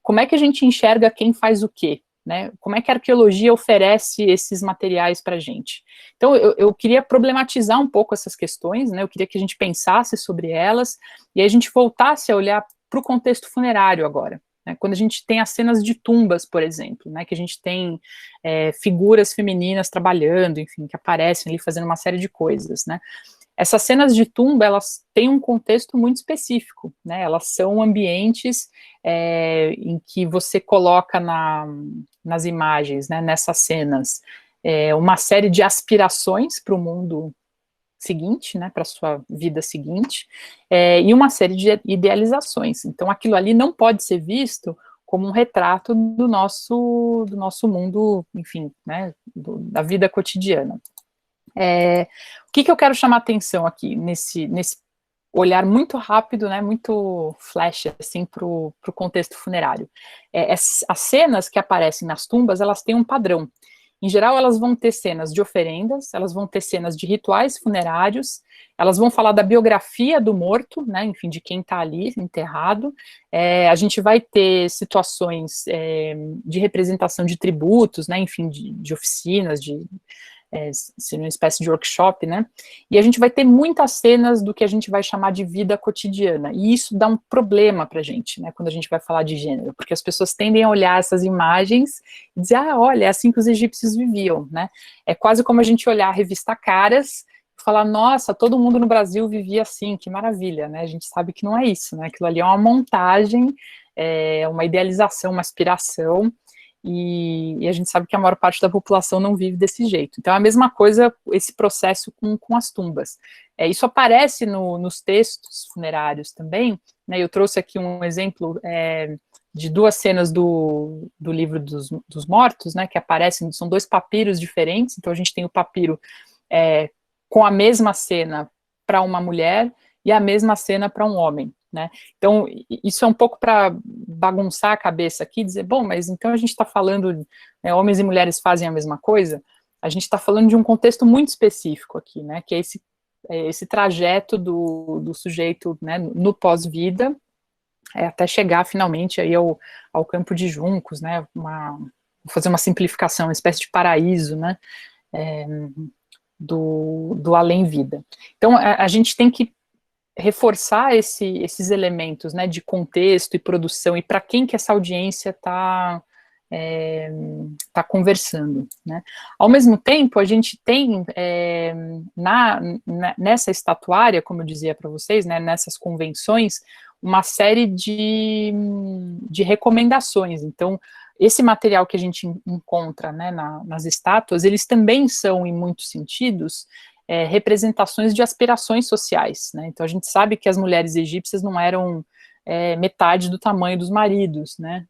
A: como é que a gente enxerga quem faz o quê? Né? Como é que a arqueologia oferece esses materiais para a gente? Então, eu queria problematizar um pouco essas questões, né? Eu queria que a gente pensasse sobre elas, e aí a gente voltasse a olhar para o contexto funerário agora. Né? Quando a gente tem as cenas de tumbas, por exemplo, né? Que a gente tem figuras femininas trabalhando, enfim, que aparecem ali fazendo uma série de coisas, né? Essas cenas de tumba, elas têm um contexto muito específico, né? Elas são ambientes em que você coloca nas imagens, né, nessas cenas, uma série de aspirações para o mundo seguinte, né, para a sua vida seguinte, e uma série de idealizações. Então, aquilo ali não pode ser visto como um retrato do nosso mundo, enfim, né, da vida cotidiana. O que eu quero chamar atenção aqui nesse olhar muito rápido, né, muito flash, assim, para o contexto funerário. As cenas que aparecem nas tumbas, elas têm um padrão. Em geral, elas vão ter cenas de oferendas, elas vão ter cenas de rituais funerários, elas vão falar da biografia do morto, né, enfim, de quem está ali enterrado. A gente vai ter situações de representação de tributos, né, enfim, de oficinas, ser uma espécie de workshop, né? E a gente vai ter muitas cenas do que a gente vai chamar de vida cotidiana, e isso dá um problema pra gente, né, quando a gente vai falar de gênero, porque as pessoas tendem a olhar essas imagens e dizer, olha, é assim que os egípcios viviam, né? É quase como a gente olhar a revista Caras e falar, nossa, todo mundo no Brasil vivia assim, que maravilha, né? A gente sabe que não é isso, né? Aquilo ali é uma montagem, uma idealização, uma aspiração, e a gente sabe que a maior parte da população não vive desse jeito. Então, é a mesma coisa, esse processo com as tumbas. Isso aparece nos textos funerários também, né? Eu trouxe aqui um exemplo de duas cenas do livro dos mortos, né, que aparecem, são dois papiros diferentes. Então, a gente tem o papiro com a mesma cena para uma mulher e a mesma cena para um homem. Né? Então, isso é um pouco para bagunçar a cabeça aqui, dizer, bom, mas então a gente está falando, homens e mulheres fazem a mesma coisa? A gente está falando de um contexto muito específico aqui, né, que é esse trajeto do sujeito, né, no pós-vida, até chegar finalmente aí ao campo de juncos, né, vou fazer uma simplificação, uma espécie de paraíso, né, do além-vida. Então, a gente tem que reforçar esses elementos, né, de contexto e produção, e para quem que essa audiência está conversando, né. Ao mesmo tempo, a gente tem nessa estatuária, como eu dizia para vocês, né, nessas convenções, uma série de recomendações. Então, esse material que a gente encontra, né, nas estátuas, eles também são, em muitos sentidos, representações de aspirações sociais, né? Então a gente sabe que as mulheres egípcias não eram metade do tamanho dos maridos, né?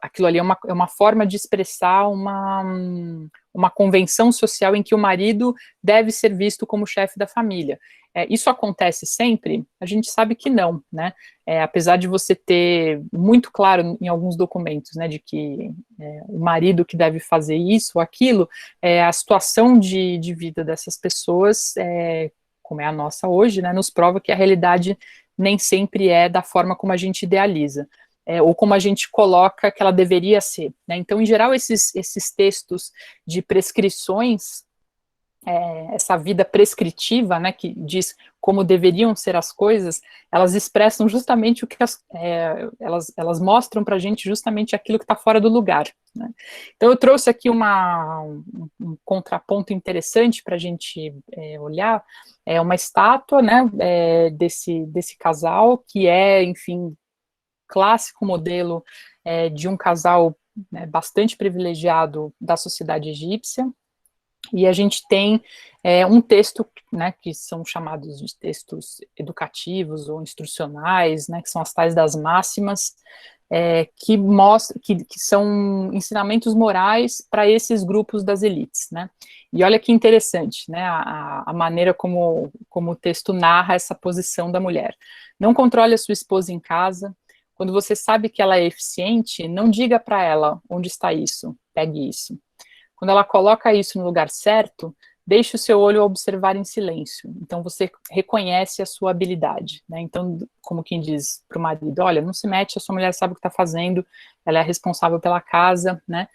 A: Aquilo ali é uma forma de expressar uma convenção social em que o marido deve ser visto como chefe da família. Isso acontece sempre? A gente sabe que não, né? Apesar de você ter muito claro em alguns documentos, né, de que o marido que deve fazer isso ou aquilo, a situação de vida dessas pessoas, como é a nossa hoje, né, nos prova que a realidade nem sempre é da forma como a gente idealiza. Ou como a gente coloca que ela deveria ser, né? Então, em geral, esses textos de prescrições, essa vida prescritiva, né, que diz como deveriam ser as coisas, elas expressam justamente o que elas mostram para a gente justamente aquilo que está fora do lugar, né? Então eu trouxe aqui um contraponto interessante para a gente olhar, uma estátua, né, desse casal, que enfim, clássico modelo de um casal, né, bastante privilegiado da sociedade egípcia. E a gente tem um texto, né, que são chamados de textos educativos ou instrucionais, né, que são as tais das máximas, que mostram, que são ensinamentos morais para esses grupos das elites, né. E olha que interessante, né, a maneira como o texto narra essa posição da mulher. Não controle a sua esposa em casa. Quando você sabe que ela é eficiente, não diga para ela onde está isso, pegue isso. Quando ela coloca isso no lugar certo, deixe o seu olho observar em silêncio. Então você reconhece a sua habilidade, né? Então, como quem diz para o marido, olha, não se mete, a sua mulher sabe o que está fazendo, ela é responsável pela casa, né?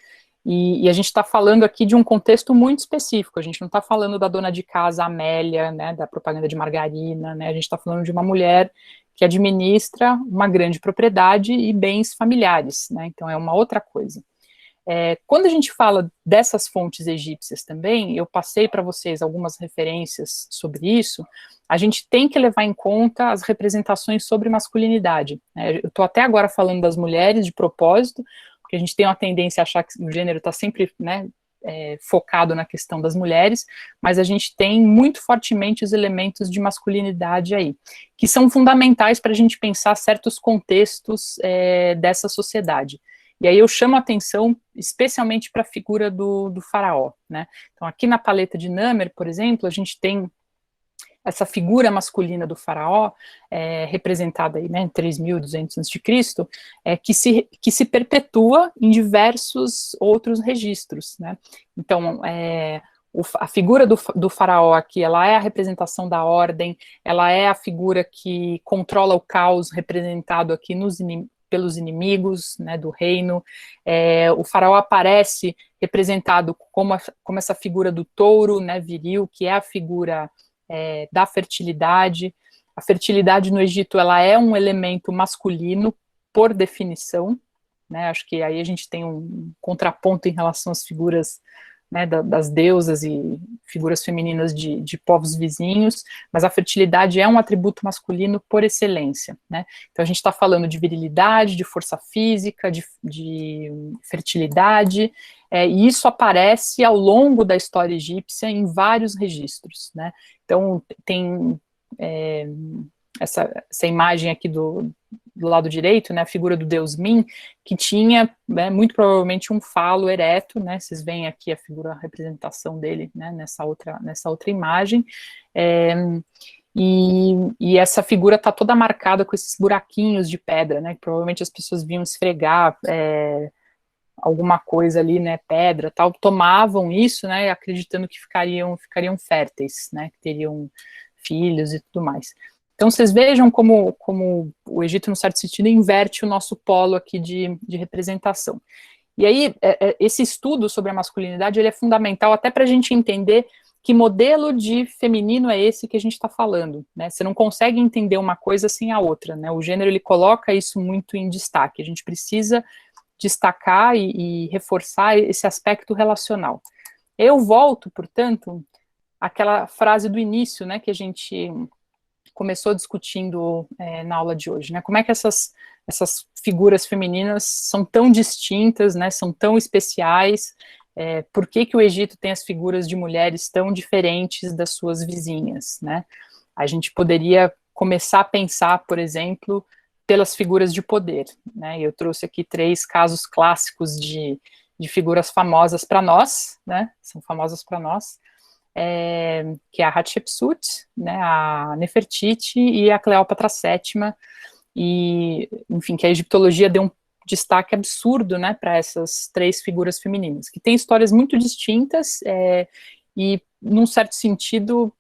A: E a gente está falando aqui de um contexto muito específico, a gente não está falando da dona de casa Amélia, né, da propaganda de margarina, né, a gente está falando de uma mulher que administra uma grande propriedade e bens familiares, né, então é uma outra coisa. Quando a gente fala dessas fontes egípcias também, eu passei para vocês algumas referências sobre isso, a gente tem que levar em conta as representações sobre masculinidade, né? Eu estou até agora falando das mulheres de propósito, porque a gente tem uma tendência a achar que o gênero está sempre, né, focado na questão das mulheres, mas a gente tem muito fortemente os elementos de masculinidade aí, que são fundamentais para a gente pensar certos contextos dessa sociedade. E aí eu chamo a atenção especialmente para a figura do faraó, né? Então aqui na paleta de Namer, por exemplo, a gente tem essa figura masculina do faraó, representada aí, né, em 3.200 a.C., que se perpetua em diversos outros registros, né? Então, a figura do faraó aqui, ela é a representação da ordem, ela é a figura que controla o caos representado aqui pelos inimigos, né, do reino. O faraó aparece representado como essa figura do touro, né, viril, que é a figura da fertilidade. A fertilidade no Egito, ela é um elemento masculino por definição, né, acho que aí a gente tem um contraponto em relação às figuras, né, das deusas e figuras femininas de povos vizinhos, mas a fertilidade é um atributo masculino por excelência, né? Então a gente está falando de virilidade, de força física, de fertilidade, e isso aparece ao longo da história egípcia em vários registros, né? Então tem essa imagem aqui do lado direito, né, a figura do deus Min, que tinha, né, muito provavelmente um falo ereto, né, vocês veem aqui a figura, a representação dele, né, nessa outra imagem, e essa figura está toda marcada com esses buraquinhos de pedra, né, que provavelmente as pessoas vinham esfregar alguma coisa ali, né, pedra, tal, tomavam isso, né, acreditando que ficariam férteis, né, que teriam filhos e tudo mais. Então, vocês vejam como o Egito, no certo sentido, inverte o nosso polo aqui de representação. E aí, esse estudo sobre a masculinidade, ele é fundamental até para a gente entender que modelo de feminino é esse que a gente está falando, né? Você não consegue entender uma coisa sem a outra, né? O gênero, ele coloca isso muito em destaque. A gente precisa destacar e reforçar esse aspecto relacional. Eu volto, portanto, àquela frase do início, né, que a gente começou discutindo na aula de hoje, né? Como é que essas figuras femininas são tão distintas, né? São tão especiais? Por que o Egito tem as figuras de mulheres tão diferentes das suas vizinhas, né? A gente poderia começar a pensar, por exemplo, pelas figuras de poder, né? Eu trouxe aqui 3 casos clássicos de figuras famosas para nós, né? São famosas para nós. Que é a Hatshepsut, né, a Nefertiti e a Cleópatra VII, e, enfim, que a egiptologia deu um destaque absurdo, né, para essas 3 figuras femininas, que têm histórias muito distintas e, num certo sentido,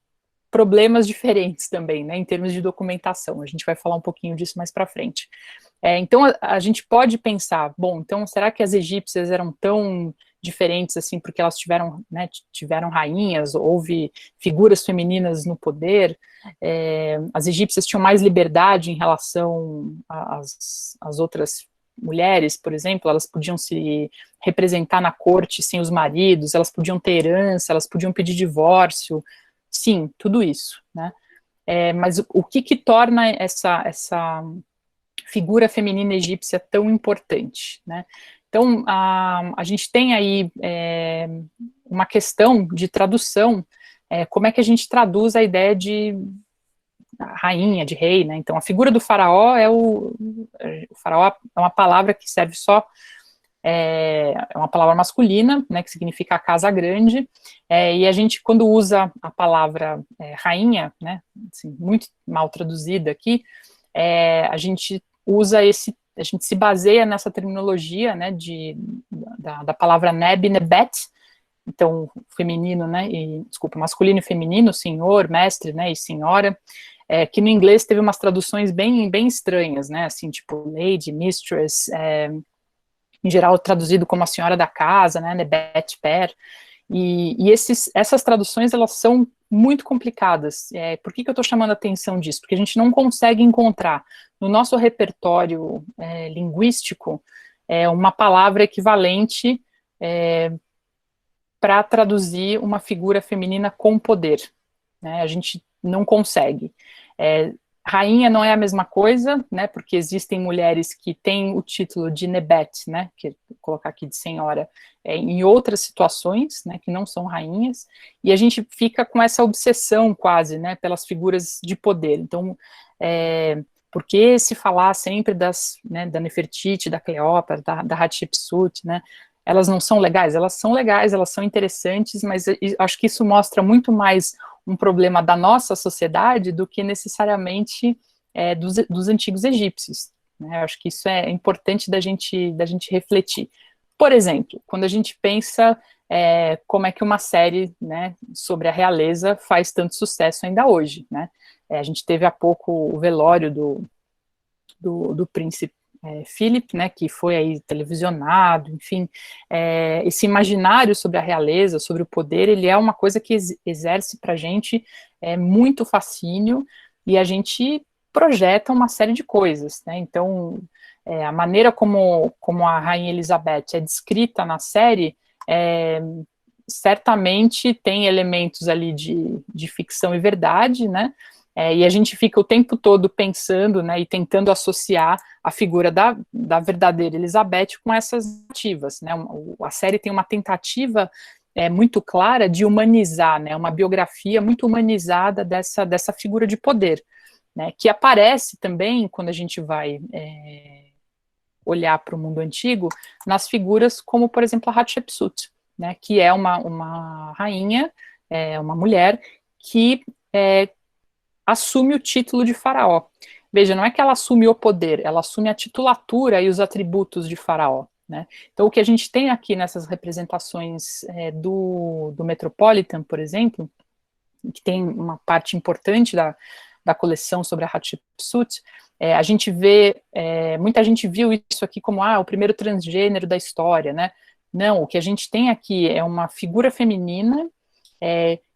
A: problemas diferentes também, né, em termos de documentação. A gente vai falar um pouquinho disso mais para frente. Então, a gente pode pensar, bom, então, será que as egípcias eram tão diferentes assim, porque elas tiveram, né, tiveram rainhas, houve figuras femininas no poder, as egípcias tinham mais liberdade em relação às outras mulheres, por exemplo, elas podiam se representar na corte sem os maridos, elas podiam ter herança, elas podiam pedir divórcio, sim, tudo isso, né? Mas o que torna essa figura feminina egípcia tão importante, né? Então, a gente tem aí uma questão de tradução como é que a gente traduz a ideia de rainha, de rei, né? Então, a figura do faraó o faraó é uma palavra que serve só, é uma palavra masculina, né, que significa a casa grande, e a gente, quando usa a palavra rainha, né, assim, muito mal traduzida aqui, a gente a gente se baseia nessa terminologia, né, da palavra Neb, Nebet, então, feminino, né, desculpa, masculino e feminino, senhor, mestre, né, e senhora, que no inglês teve umas traduções bem, bem estranhas, né, assim, tipo lady, mistress, em geral traduzido como a senhora da casa, né, Nebet Per, e essas traduções, elas são muito complicadas. Por que eu estou chamando a atenção disso? Porque a gente não consegue encontrar no nosso repertório linguístico uma palavra equivalente para traduzir uma figura feminina com poder, né? A gente não consegue. Rainha não é a mesma coisa, né? Porque existem mulheres que têm o título de Nebet, né? Que vou colocar aqui de senhora, em outras situações, né? Que não são rainhas, e a gente fica com essa obsessão quase, né? Pelas figuras de poder. Então, por que se falar sempre né, da Nefertiti, da Cleópatra, da Hatshepsut, né? Elas não são legais? Elas são legais, elas são interessantes, mas acho que isso mostra muito mais um problema da nossa sociedade do que necessariamente dos antigos egípcios, né? Acho que isso é importante da gente refletir. Por exemplo, quando a gente pensa como é que uma série, né, sobre a realeza faz tanto sucesso ainda hoje, né? A gente teve há pouco o velório do príncipe Philip, né, que foi aí televisionado, enfim, esse imaginário sobre a realeza, sobre o poder, ele é uma coisa que exerce para a gente muito fascínio, e a gente projeta uma série de coisas, né? Então, a maneira como a Rainha Elizabeth é descrita na série, certamente tem elementos ali de ficção e verdade, né? E a gente fica o tempo todo pensando, né, e tentando associar a figura da verdadeira Elizabeth com essas narrativas, né? A série tem uma tentativa muito clara de humanizar, né, uma biografia muito humanizada dessa figura de poder, né, que aparece também quando a gente vai olhar para o mundo antigo, nas figuras como, por exemplo, a Hatshepsut, né, que é uma rainha, uma mulher que assume o título de faraó. Veja, não é que ela assume o poder, ela assume a titulatura e os atributos de faraó, né? Então, o que a gente tem aqui nessas representações do Metropolitan, por exemplo, que tem uma parte importante da coleção sobre a Hatshepsut, a gente vê, muita gente viu isso aqui como o primeiro transgênero da história, né? Não, o que a gente tem aqui é uma figura feminina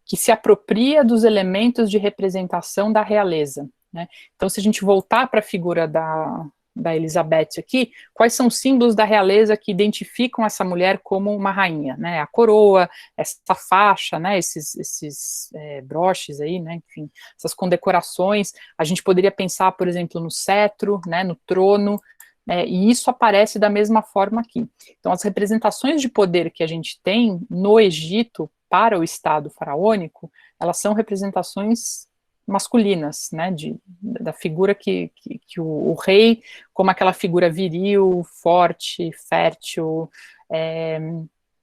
A: que se apropria dos elementos de representação da realeza, né? Então, se a gente voltar para a figura da Elizabeth aqui, quais são os símbolos da realeza que identificam essa mulher como uma rainha, né? A coroa, essa faixa, né? Esses broches aí, né? Enfim, essas condecorações. A gente poderia pensar, por exemplo, no cetro, né? No trono, e isso aparece da mesma forma aqui. Então, as representações de poder que a gente tem no Egito para o Estado faraônico, elas são representações masculinas, né, da figura que o rei, como aquela figura viril, forte, fértil,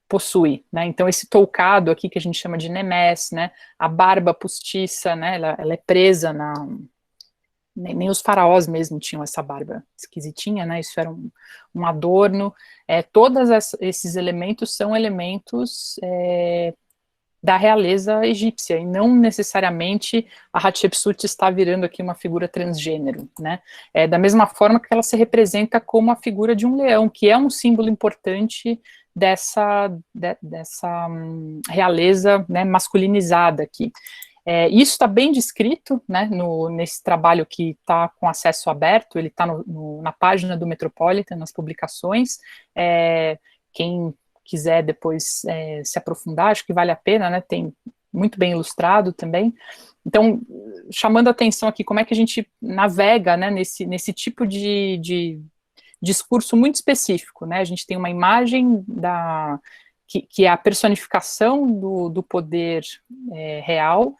A: possui, né? Então, esse toucado aqui que a gente chama de nemés, né, a barba postiça, né, ela é presa nem os faraós mesmo tinham essa barba esquisitinha, né? Isso era um adorno. Todos esses elementos são elementos da realeza egípcia, e não necessariamente a Hatshepsut está virando aqui uma figura transgênero, né? Da mesma forma que ela se representa como a figura de um leão, que é um símbolo importante dessa realeza, né, masculinizada aqui. Isso está bem descrito, né, nesse trabalho que está com acesso aberto, ele está na página do Metropolitan, nas publicações. Quem quiser depois se aprofundar, acho que vale a pena, né, tem muito bem ilustrado também. Então, chamando a atenção aqui, como é que a gente navega, né, nesse tipo de discurso muito específico, né? A gente tem uma imagem que é a personificação do poder real,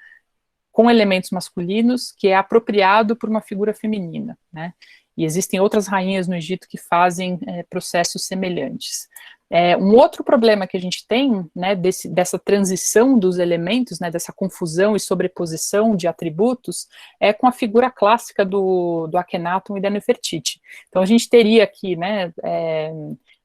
A: com elementos masculinos, que é apropriado por uma figura feminina, né? E existem outras rainhas no Egito que fazem processos semelhantes. Um outro problema que a gente tem, né, dessa transição dos elementos, né, dessa confusão e sobreposição de atributos, é com a figura clássica do Akhenaton e da Nefertiti. Então a gente teria aqui, né,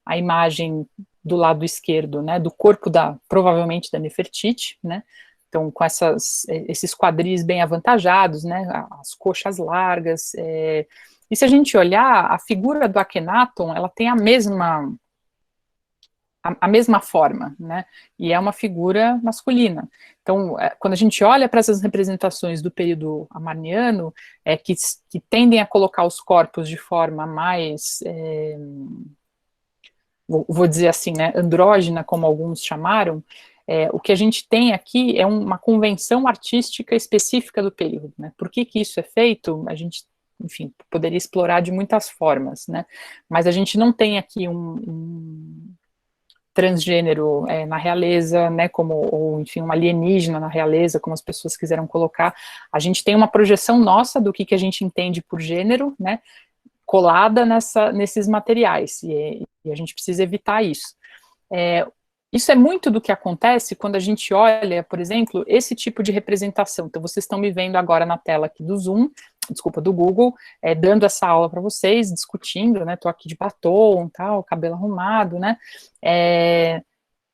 A: a imagem do lado esquerdo, né, do corpo provavelmente da Nefertiti, né, então com esses quadris bem avantajados, né, as coxas largas, e se a gente olhar, a figura do Akhenaton, ela tem a mesma forma, né, e é uma figura masculina. Então, quando a gente olha para essas representações do período amarniano, que tendem a colocar os corpos de forma mais, vou dizer assim, né, andrógina, como alguns chamaram, o que a gente tem aqui é uma convenção artística específica do período, né. Por que isso é feito? A gente, enfim, poderia explorar de muitas formas, né, mas a gente não tem aqui um transgênero na realeza, né, ou enfim, um alienígena na realeza, como as pessoas quiseram colocar. A gente tem uma projeção nossa do que a gente entende por gênero, né, colada nesses materiais, e a gente precisa evitar isso. Isso é muito do que acontece quando a gente olha, por exemplo, esse tipo de representação. Então, vocês estão me vendo agora na tela aqui do Zoom, desculpa, do Google, dando essa aula para vocês, discutindo, né, tô aqui de batom, tal, cabelo arrumado, né,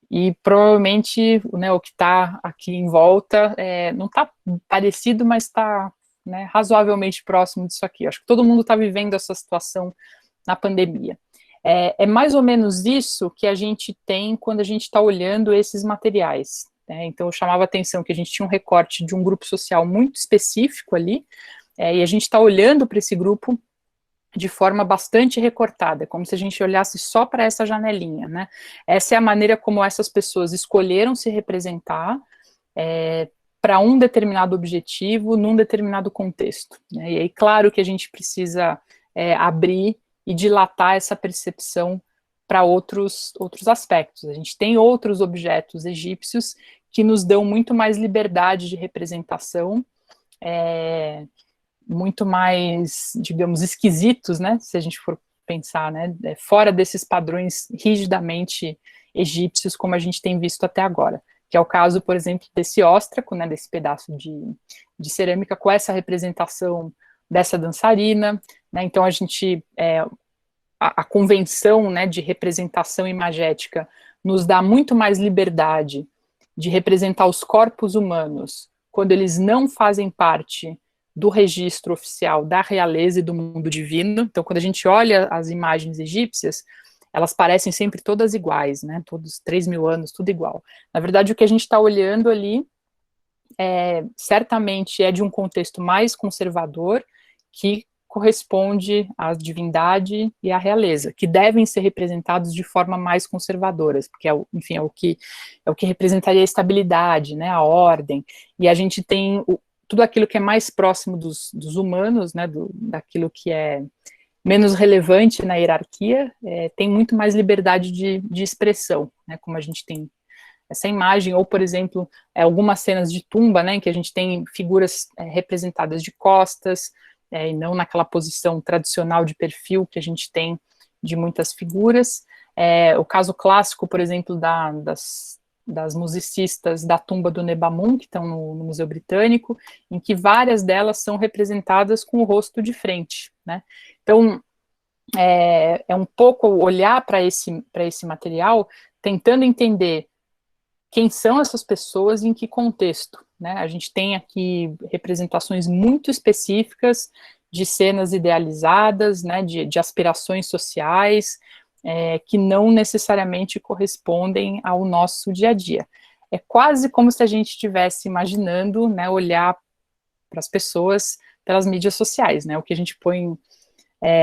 A: e provavelmente, né, o que está aqui em volta não está parecido, mas está, né, razoavelmente próximo disso aqui. Acho que todo mundo está vivendo essa situação na pandemia. É mais ou menos isso que a gente tem quando a gente está olhando esses materiais, né? Então, eu chamava a atenção que a gente tinha um recorte de um grupo social muito específico ali, e a gente está olhando para esse grupo de forma bastante recortada, como se a gente olhasse só para essa janelinha, né? Essa é a maneira como essas pessoas escolheram se representar para um determinado objetivo, num determinado contexto, né? E aí, claro que a gente precisa abrir e dilatar essa percepção para outros aspectos. A gente tem outros objetos egípcios que nos dão muito mais liberdade de representação, muito mais, digamos, esquisitos, né, se a gente for pensar, né, fora desses padrões rigidamente egípcios como a gente tem visto até agora, que é o caso, por exemplo, desse óstraco, né, desse pedaço de cerâmica com essa representação dessa dançarina, né, então a gente, a convenção, né, de representação imagética nos dá muito mais liberdade de representar os corpos humanos quando eles não fazem parte do registro oficial da realeza e do mundo divino. Então, quando a gente olha as imagens egípcias, elas parecem sempre todas iguais, né, todos 3.000 anos, tudo igual. Na verdade, o que a gente está olhando ali certamente é de um contexto mais conservador, que corresponde à divindade e à realeza, que devem ser representados de forma mais conservadora, porque, enfim, é o que representaria a estabilidade, né, a ordem, e a gente tem tudo aquilo que é mais próximo dos humanos, né, daquilo que é menos relevante na hierarquia, tem muito mais liberdade de expressão, né, como a gente tem essa imagem, ou, por exemplo, algumas cenas de tumba, né, em que a gente tem figuras representadas de costas, e não naquela posição tradicional de perfil que a gente tem de muitas figuras. O caso clássico, por exemplo, das musicistas da tumba do Nebamun, que estão no Museu Britânico, em que várias delas são representadas com o rosto de frente, né? Então, é um pouco olhar para esse material, tentando entender quem são essas pessoas e em que contexto, né? A gente tem aqui representações muito específicas de cenas idealizadas, né, de aspirações sociais, que não necessariamente correspondem ao nosso dia a dia. É quase como se a gente estivesse imaginando, né, olhar para as pessoas pelas mídias sociais, né, o que a gente põe,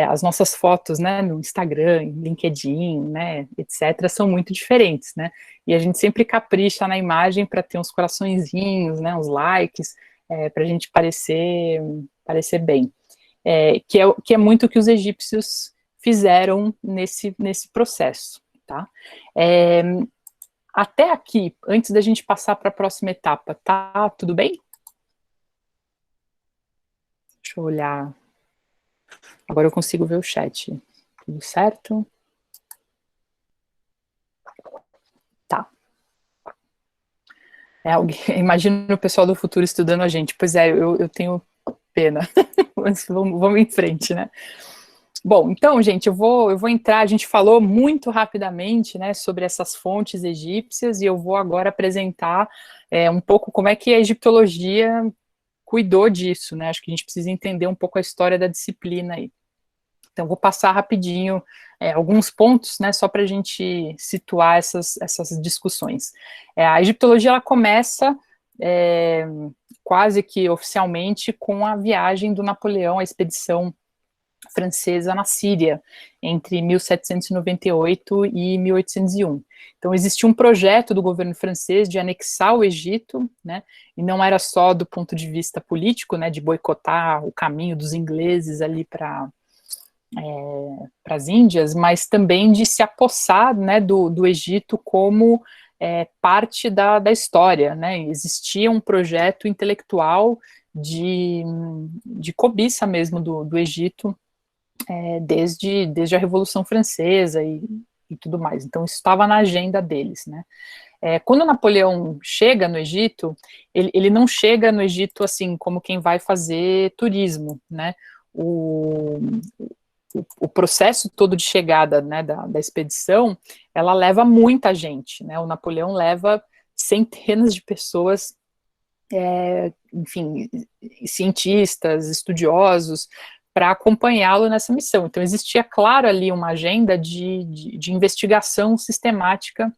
A: as nossas fotos, né, no Instagram, LinkedIn, né, etc., são muito diferentes, né, e a gente sempre capricha na imagem para ter uns coraçõezinhos, né, uns likes, para a gente parecer bem, que é muito o que os egípcios fizeram nesse processo, tá? Até aqui, antes da gente passar para a próxima etapa, tá tudo bem? Deixa eu olhar. Agora eu consigo ver o chat. Tudo certo? Tá. Imagina o pessoal do futuro estudando a gente. Pois é, eu tenho pena. Mas vamos em frente, né? Bom, então, gente, eu vou entrar, a gente falou muito rapidamente, né, sobre essas fontes egípcias, e eu vou agora apresentar um pouco como é que a egiptologia cuidou disso, né, acho que a gente precisa entender um pouco a história da disciplina aí. Então, vou passar rapidinho alguns pontos, né, só para a gente situar essas discussões. A egiptologia, ela começa quase que oficialmente com a viagem do Napoleão, a expedição francesa na Síria, entre 1798 e 1801. Então, existia um projeto do governo francês de anexar o Egito, né, e não era só do ponto de vista político, né, de boicotar o caminho dos ingleses ali para as Índias, mas também de se apossar, né, do Egito como parte da história, né, existia um projeto intelectual de cobiça mesmo do Egito, desde a Revolução Francesa e tudo mais. Então, isso estava na agenda deles, né. Quando Napoleão chega no Egito, ele não chega no Egito assim como quem vai fazer turismo, né. O processo todo de chegada, né, da expedição, ela leva muita gente, né, o Napoleão leva centenas de pessoas, enfim, cientistas, estudiosos, para acompanhá-lo nessa missão. Então, existia, claro, ali uma agenda de investigação sistemática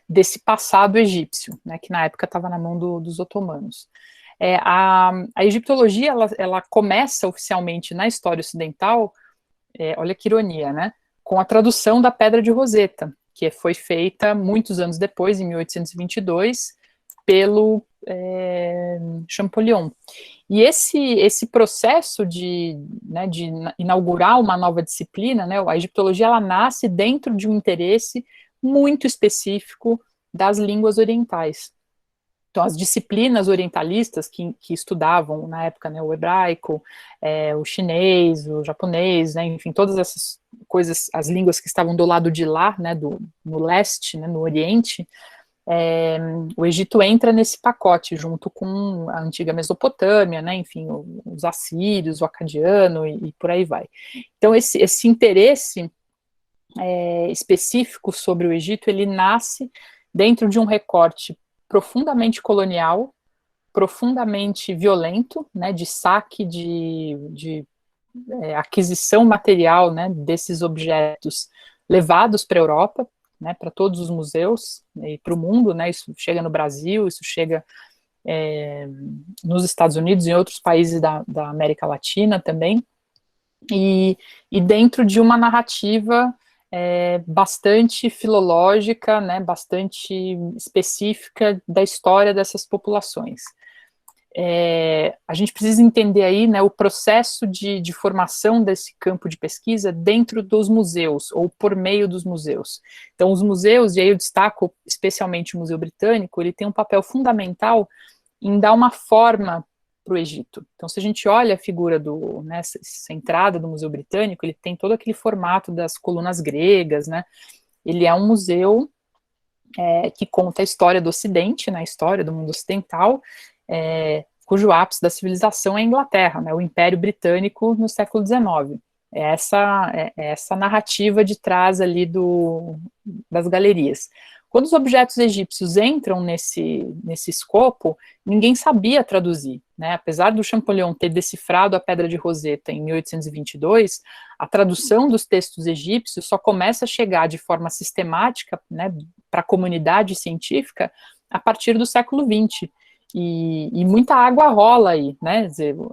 A: desse passado egípcio, né, que na época estava na mão dos otomanos. A egiptologia, ela começa oficialmente na história ocidental, olha que ironia, né, com a tradução da Pedra de Roseta, que foi feita muitos anos depois, em 1822, pelo Champollion. E esse processo de inaugurar uma nova disciplina, né, a egiptologia, ela nasce dentro de um interesse muito específico das línguas orientais. Então, as disciplinas orientalistas que estudavam, na época, né, o hebraico, o chinês, o japonês, né, enfim, todas essas coisas, as línguas que estavam do lado de lá, né, no leste, né, no oriente, o Egito entra nesse pacote, junto com a antiga Mesopotâmia, né, enfim, os assírios, o acadiano e por aí vai. Então, esse interesse específico sobre o Egito, ele nasce dentro de um recorte profundamente colonial, profundamente violento, né, de saque, de aquisição material, né, desses objetos levados para a Europa, né, para todos os museus e para o mundo, né, isso chega no Brasil, isso chega nos Estados Unidos e em outros países da América Latina também, e dentro de uma narrativa bastante filológica, né, bastante específica da história dessas populações. A gente precisa entender aí, né, o processo de formação desse campo de pesquisa dentro dos museus, ou por meio dos museus. Então, os museus, e aí eu destaco especialmente o Museu Britânico, ele tem um papel fundamental em dar uma forma para o Egito. Então, se a gente olha a figura essa entrada do Museu Britânico, ele tem todo aquele formato das colunas gregas, né? Ele é um museu que conta a história do Ocidente, né, a história do mundo ocidental, cujo ápice da civilização é a Inglaterra, né, o Império Britânico no século XIX. Essa narrativa de trás ali das galerias. Quando os objetos egípcios entram nesse escopo, ninguém sabia traduzir, né? Apesar do Champollion ter decifrado a Pedra de Roseta em 1822, a tradução dos textos egípcios só começa a chegar de forma sistemática, né, para a comunidade científica a partir do século XX. E muita água rola aí, né?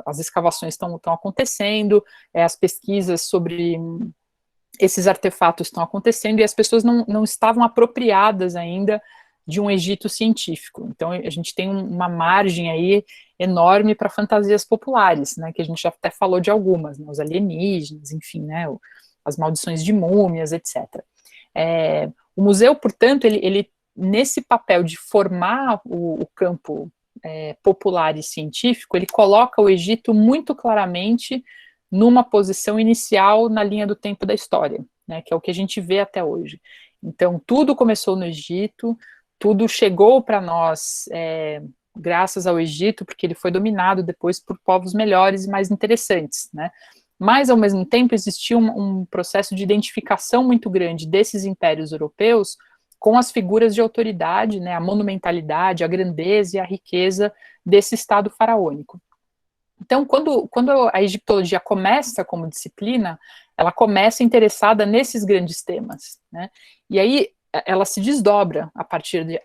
A: As escavações estão acontecendo, as pesquisas sobre esses artefatos estão acontecendo e as pessoas não estavam apropriadas ainda de um Egito científico. Então, a gente tem uma margem aí enorme para fantasias populares, né, que a gente já até falou de algumas, né, os alienígenas, enfim, né, as maldições de múmias, etc. O museu, portanto, ele nesse papel de formar o campo popular e científico, ele coloca o Egito muito claramente numa posição inicial na linha do tempo da história, né, que é o que a gente vê até hoje. Então, tudo começou no Egito, tudo chegou para nós graças ao Egito, porque ele foi dominado depois por povos melhores e mais interessantes, né? Mas, ao mesmo tempo, existia um processo de identificação muito grande desses impérios europeus com as figuras de autoridade, né, a monumentalidade, a grandeza e a riqueza desse Estado faraônico. Então, quando a egiptologia começa como disciplina, ela começa interessada nesses grandes temas, né? E aí ela se desdobra a partir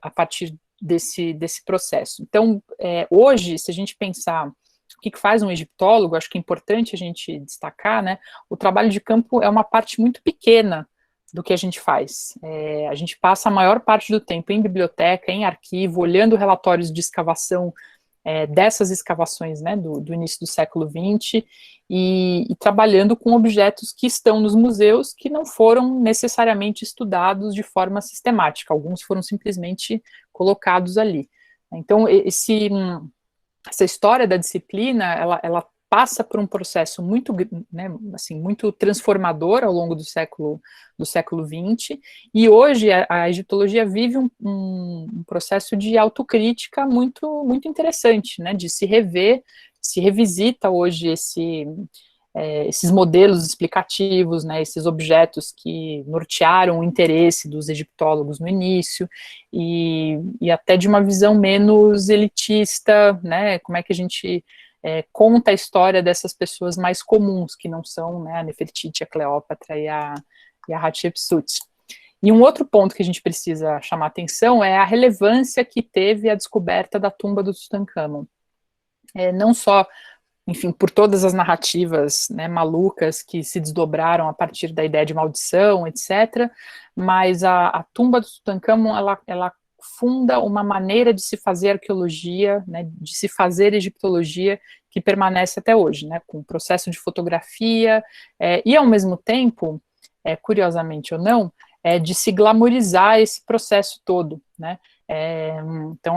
A: desse processo. Então, hoje, se a gente pensar o que faz um egiptólogo, acho que é importante a gente destacar, né? O trabalho de campo é uma parte muito pequena do que a gente faz. A gente passa a maior parte do tempo em biblioteca, em arquivo, olhando relatórios de escavação dessas escavações, né, do início do século XX, e trabalhando com objetos que estão nos museus que não foram necessariamente estudados de forma sistemática, alguns foram simplesmente colocados ali. Então, essa história da disciplina, ela passa por um processo muito, né, assim, muito transformador ao longo do século XX, e hoje a egiptologia vive um processo de autocrítica muito, muito interessante, né, de se rever, se revisita hoje esses modelos explicativos, né, esses objetos que nortearam o interesse dos egiptólogos no início, e até de uma visão menos elitista, né, como é que a gente conta a história dessas pessoas mais comuns, que não são, né, a Nefertiti, a Cleópatra e a Hatshepsut. E um outro ponto que a gente precisa chamar atenção é a relevância que teve a descoberta da tumba do Tutankhamon. Não só, enfim, por todas as narrativas, né, malucas que se desdobraram a partir da ideia de maldição, etc., mas a tumba do Tutankhamon, ela funda uma maneira de se fazer arqueologia, né, de se fazer egiptologia, que permanece até hoje, né, com o processo de fotografia, e ao mesmo tempo, curiosamente ou não, de se glamorizar esse processo todo, né. Então,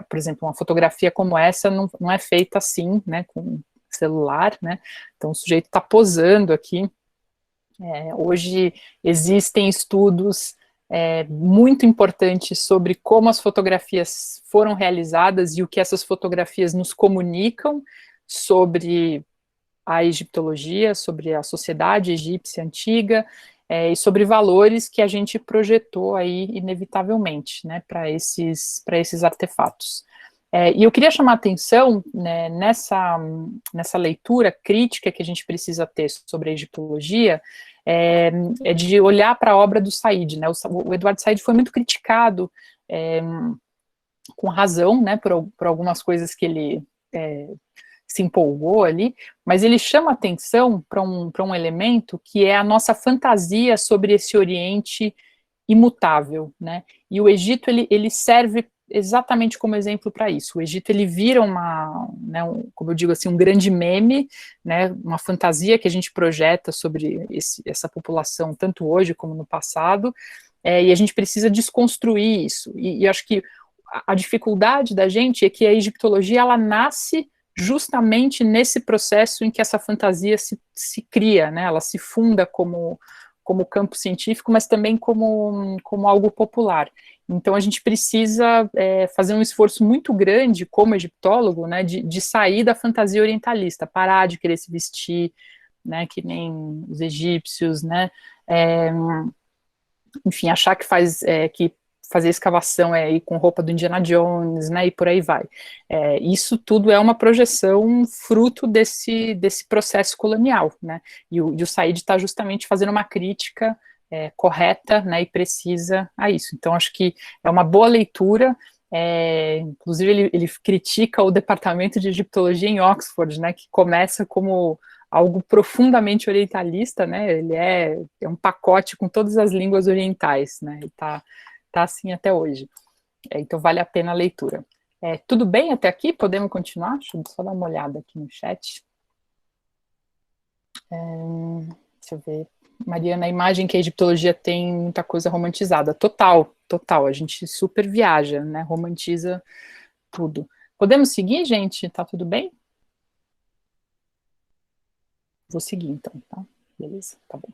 A: por exemplo, uma fotografia como essa não é feita assim, né, com celular, né, então o sujeito está posando aqui. Hoje existem estudos muito importantes sobre como as fotografias foram realizadas e o que essas fotografias nos comunicam sobre a egiptologia, sobre a sociedade egípcia antiga, e sobre valores que a gente projetou aí inevitavelmente, né, para esses artefatos. E eu queria chamar a atenção, né, nessa leitura crítica que a gente precisa ter sobre a egiptologia, de olhar para a obra do Said, né? O Eduardo Said foi muito criticado, com razão, né, por algumas coisas que ele se empolgou ali, mas ele chama atenção para um elemento que é a nossa fantasia sobre esse Oriente imutável, né? E o Egito ele serve exatamente como exemplo para isso. O Egito ele vira né, como eu digo assim, um grande meme, né? Uma fantasia que a gente projeta sobre essa população tanto hoje como no passado, e a gente precisa desconstruir isso. E acho que a dificuldade da gente é que a egiptologia ela nasce justamente nesse processo em que essa fantasia se cria, né? Ela se funda como campo científico, mas também como algo popular. Então a gente precisa fazer um esforço muito grande como egiptólogo, né, de sair da fantasia orientalista, parar de querer se vestir, né, que nem os egípcios, né, enfim, achar que que fazer escavação ir com roupa do Indiana Jones, né, e por aí vai. Isso tudo é uma projeção fruto desse processo colonial, né, e o Said está justamente fazendo uma crítica correta, né, e precisa a isso. Então, acho que é uma boa leitura, inclusive ele critica o departamento de egiptologia em Oxford, né, que começa como algo profundamente orientalista, né, ele é um pacote com todas as línguas orientais, né, e tá assim até hoje. Então vale a pena a leitura. Tudo bem até aqui? Podemos continuar? Deixa eu só dar uma olhada aqui no chat. Deixa eu ver. Mariana, a imagem que a egiptologia tem muita coisa romantizada. Total, total. A gente super viaja, né? Romantiza tudo. Podemos seguir, gente? Tá tudo bem? Vou seguir, então, tá? Beleza, tá bom.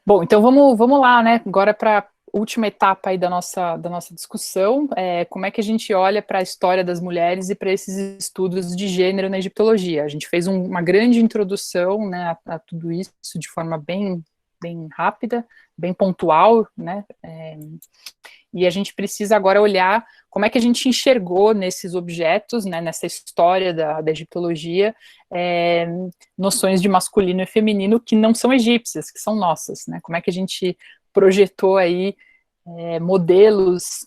A: Bom, então vamos lá, né? Agora para a última etapa aí da nossa discussão, como é que a gente olha para a história das mulheres e para esses estudos de gênero na egiptologia. A gente fez uma grande introdução, né, a tudo isso de forma bem rápida, bem pontual, né? E a gente precisa agora olhar como é que a gente enxergou nesses objetos, né, nessa história da egiptologia, noções de masculino e feminino que não são egípcias, que são nossas, né? Como é que a gente projetou aí modelos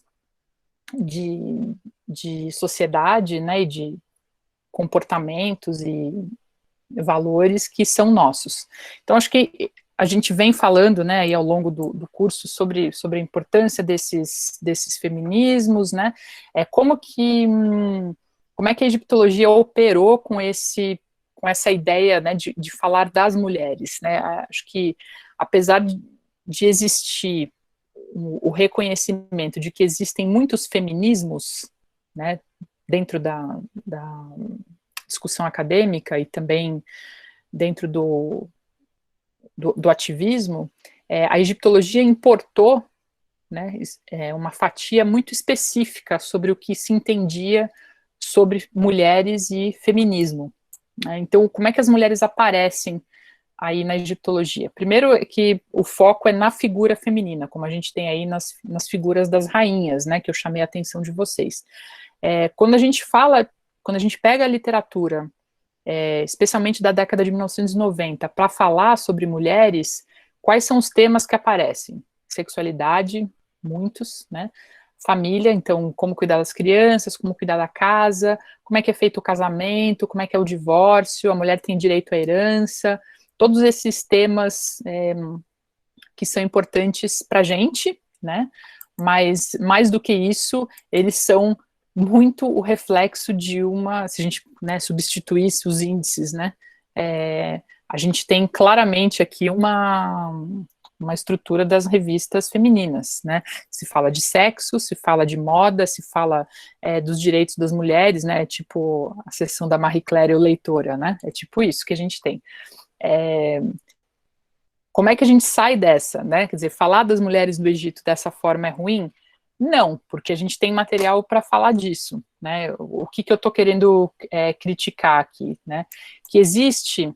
A: de sociedade, né, e de comportamentos e valores que são nossos. Então, acho que a gente vem falando, né, aí ao longo do curso sobre a importância desses feminismos, né, como é que a egiptologia operou com essa ideia, né, de falar das mulheres, né. Acho que, apesar de existir o reconhecimento de que existem muitos feminismos, né, dentro da discussão acadêmica e também dentro do ativismo, a egiptologia importou, né, uma fatia muito específica sobre o que se entendia sobre mulheres e feminismo, né? Então, como é que as mulheres aparecem aí na egiptologia? Primeiro é que o foco é na figura feminina, como a gente tem aí nas figuras das rainhas, né, que eu chamei a atenção de vocês. Quando a gente pega a literatura, especialmente da década de 1990, para falar sobre mulheres, quais são os temas que aparecem? Sexualidade, muitos, né? Família, então, como cuidar das crianças, como cuidar da casa, como é que é feito o casamento, como é que é o divórcio, a mulher tem direito à herança, todos esses temas que são importantes para a gente, né? Mas, mais do que isso, eles são muito o reflexo de se a gente, né, substituísse os índices, né, a gente tem claramente aqui uma estrutura das revistas femininas, né, se fala de sexo, se fala de moda, se fala dos direitos das mulheres, né, tipo a seção da Marie Claire, o Leitora, né, é tipo isso que a gente tem. Como é que a gente sai dessa, né, quer dizer, falar das mulheres do Egito dessa forma é ruim? Não, porque a gente tem material para falar disso, né? O que eu estou querendo criticar aqui, né? Que existe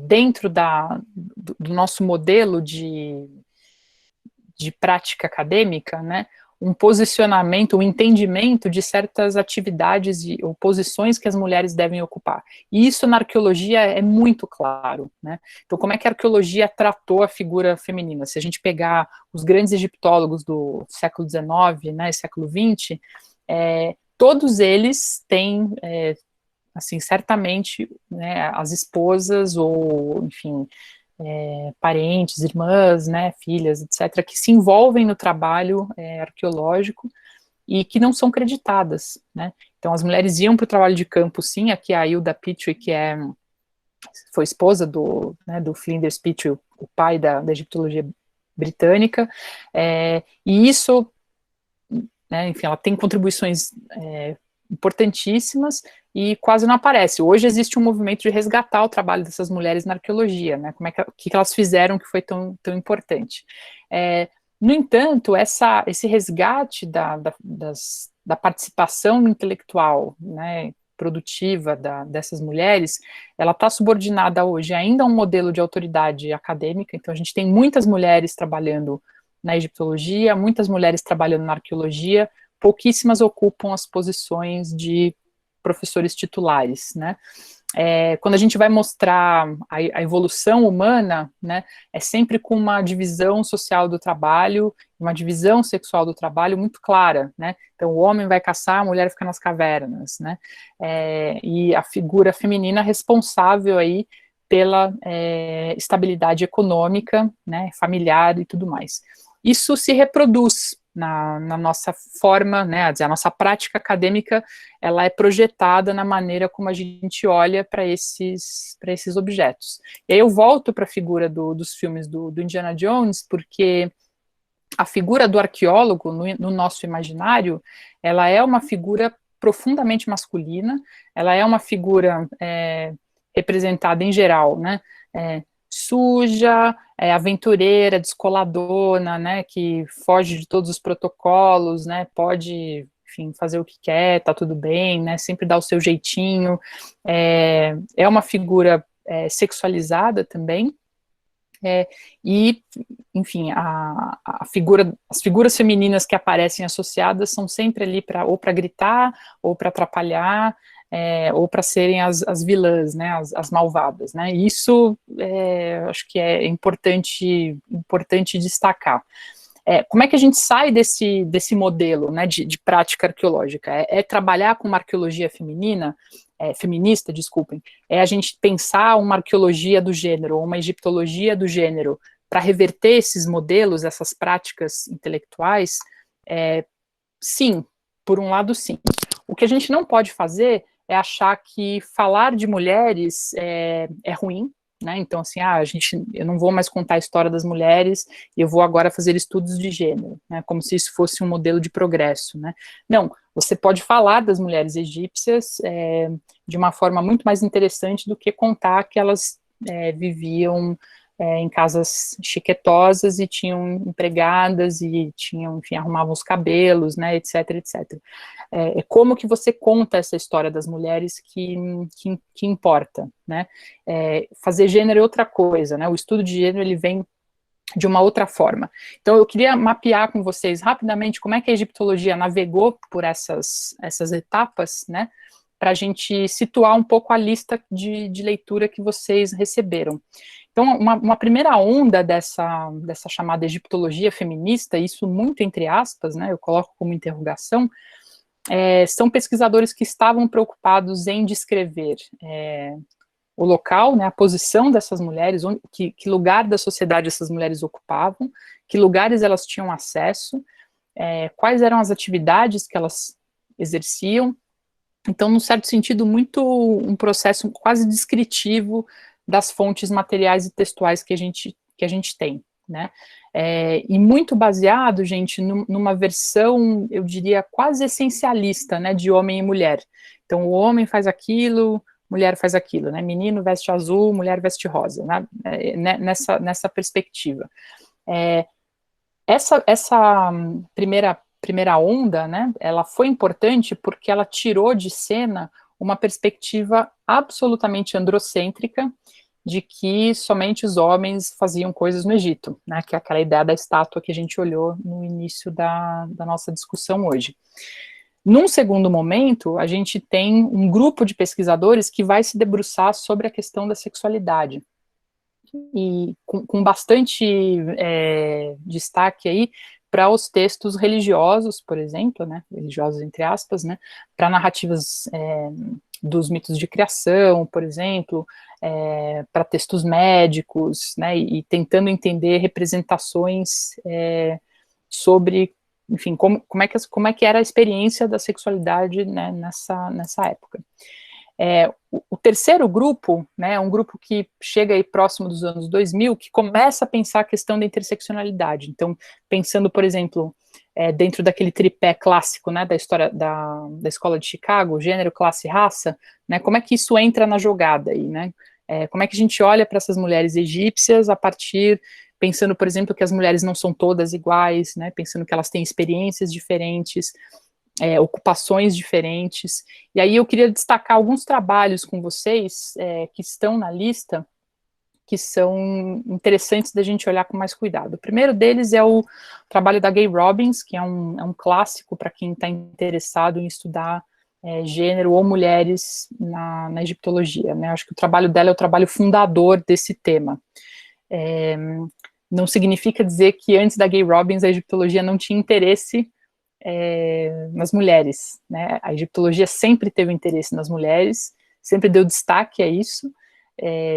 A: dentro do nosso modelo de prática acadêmica, né? Um posicionamento, um entendimento de certas atividades ou posições que as mulheres devem ocupar. E isso na arqueologia é muito claro, né? Então, como é que a arqueologia tratou a figura feminina? Se a gente pegar os grandes egiptólogos do século XIX, né, século XX, todos eles têm, assim, certamente, né, as esposas ou, enfim, parentes, irmãs, né, filhas, etc., que se envolvem no trabalho arqueológico e que não são creditadas, né. Então, as mulheres iam para o trabalho de campo, sim. Aqui a Hilda Petrie, que foi esposa do Flinders Petrie, o pai da egiptologia britânica, e isso, né, enfim, ela tem contribuições importantíssimas e quase não aparece. Hoje existe um movimento de resgatar o trabalho dessas mulheres na arqueologia, né? O que elas fizeram que foi tão importante. No entanto, esse resgate da participação intelectual, né, produtiva dessas mulheres, ela está subordinada hoje ainda a um modelo de autoridade acadêmica. Então, a gente tem muitas mulheres trabalhando na egiptologia, muitas mulheres trabalhando na arqueologia, pouquíssimas ocupam as posições de professores titulares, né? Quando a gente vai mostrar a evolução humana, né, é sempre com uma divisão social do trabalho, uma divisão sexual do trabalho muito clara, né? Então, o homem vai caçar, a mulher fica nas cavernas, né? E a figura feminina responsável aí pela estabilidade econômica, né, familiar e tudo mais. Isso se reproduz, na nossa forma, né, a dizer, a nossa prática acadêmica, ela é projetada na maneira como a gente olha para esses objetos. E aí eu volto para a figura dos filmes do Indiana Jones, porque a figura do arqueólogo no nosso imaginário, ela é uma figura profundamente masculina, ela é uma figura representada em geral, né, suja, aventureira, descoladona, né, que foge de todos os protocolos, né, pode, enfim, fazer o que quer, tá tudo bem, né, sempre dá o seu jeitinho, é uma figura sexualizada também, e, enfim, as figuras femininas que aparecem associadas são sempre ali ou para gritar, ou para atrapalhar, ou para serem as vilãs, né, as malvadas, né, e isso acho que é importante destacar. Como é que a gente sai desse modelo, né, de prática arqueológica? É trabalhar com uma arqueologia feminista, desculpem, é a gente pensar uma arqueologia do gênero, uma egiptologia do gênero, para reverter esses modelos, essas práticas intelectuais? Sim, por um lado sim. O que a gente não pode fazer é achar que falar de mulheres é ruim, né? Então, assim, eu não vou mais contar a história das mulheres, eu vou agora fazer estudos de gênero, né? Como se isso fosse um modelo de progresso, né? Não, você pode falar das mulheres egípcias de uma forma muito mais interessante do que contar que elas viviam em casas chiquetosas e tinham empregadas e tinham, enfim, arrumavam os cabelos, né, etc, etc. Como que você conta essa história das mulheres que importa, né? Fazer gênero é outra coisa, né? O estudo de gênero, ele vem de uma outra forma. Então, eu queria mapear com vocês rapidamente como é que a egiptologia navegou por essas etapas, né, para a gente situar um pouco a lista de leitura que vocês receberam. Então, uma primeira onda dessa chamada egiptologia feminista, isso muito entre aspas, né, eu coloco como interrogação, são pesquisadores que estavam preocupados em descrever o local, né, a posição dessas mulheres, que lugar da sociedade essas mulheres ocupavam, que lugares elas tinham acesso, quais eram as atividades que elas exerciam. Então, num certo sentido, muito um processo quase descritivo das fontes materiais e textuais que a gente tem, né? E muito baseado, gente, numa versão, eu diria, quase essencialista, né, de homem e mulher. Então, o homem faz aquilo, mulher faz aquilo, né? Menino veste azul, mulher veste rosa, né? Nessa perspectiva. Essa primeira onda, né, ela foi importante porque ela tirou de cena uma perspectiva absolutamente androcêntrica de que somente os homens faziam coisas no Egito, né, que é aquela ideia da estátua que a gente olhou no início da nossa discussão hoje. Num segundo momento, a gente tem um grupo de pesquisadores que vai se debruçar sobre a questão da sexualidade, e com bastante destaque aí para os textos religiosos, por exemplo, né, religiosos entre aspas, né, para narrativas dos mitos de criação, por exemplo, para textos médicos, né, e tentando entender representações sobre, enfim, como é que era a experiência da sexualidade, né, nessa época. O terceiro grupo, né, é um grupo que chega aí próximo dos anos 2000, que começa a pensar a questão da interseccionalidade. Então, pensando, por exemplo, dentro daquele tripé clássico, né, da história da escola de Chicago, gênero, classe e raça, né, como é que isso entra na jogada aí, né? Como é que a gente olha para essas mulheres egípcias a partir, pensando, por exemplo, que as mulheres não são todas iguais, né, pensando que elas têm experiências diferentes, ocupações diferentes, e aí eu queria destacar alguns trabalhos com vocês que estão na lista, que são interessantes da gente olhar com mais cuidado. O primeiro deles é o trabalho da Gay Robbins, que é um clássico para quem está interessado em estudar gênero ou mulheres na egiptologia, né? Acho que o trabalho dela é o trabalho fundador desse tema. Não significa dizer que antes da Gay Robbins a egiptologia não tinha interesse nas mulheres, né? A egiptologia sempre teve interesse nas mulheres, sempre deu destaque a isso,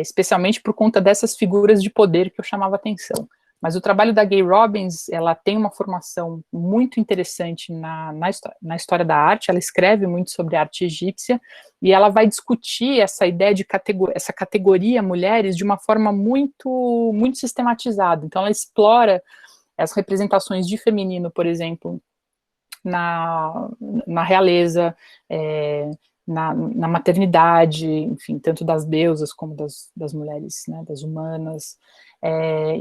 A: especialmente por conta dessas figuras de poder que eu chamava atenção. Mas o trabalho da Gay Robbins, ela tem uma formação muito interessante na história da arte, ela escreve muito sobre arte egípcia, e ela vai discutir essa ideia de essa categoria mulheres de uma forma muito, muito sistematizada. Então ela explora as representações de feminino, por exemplo, na realeza, na maternidade, enfim, tanto das deusas como das mulheres, né, das humanas,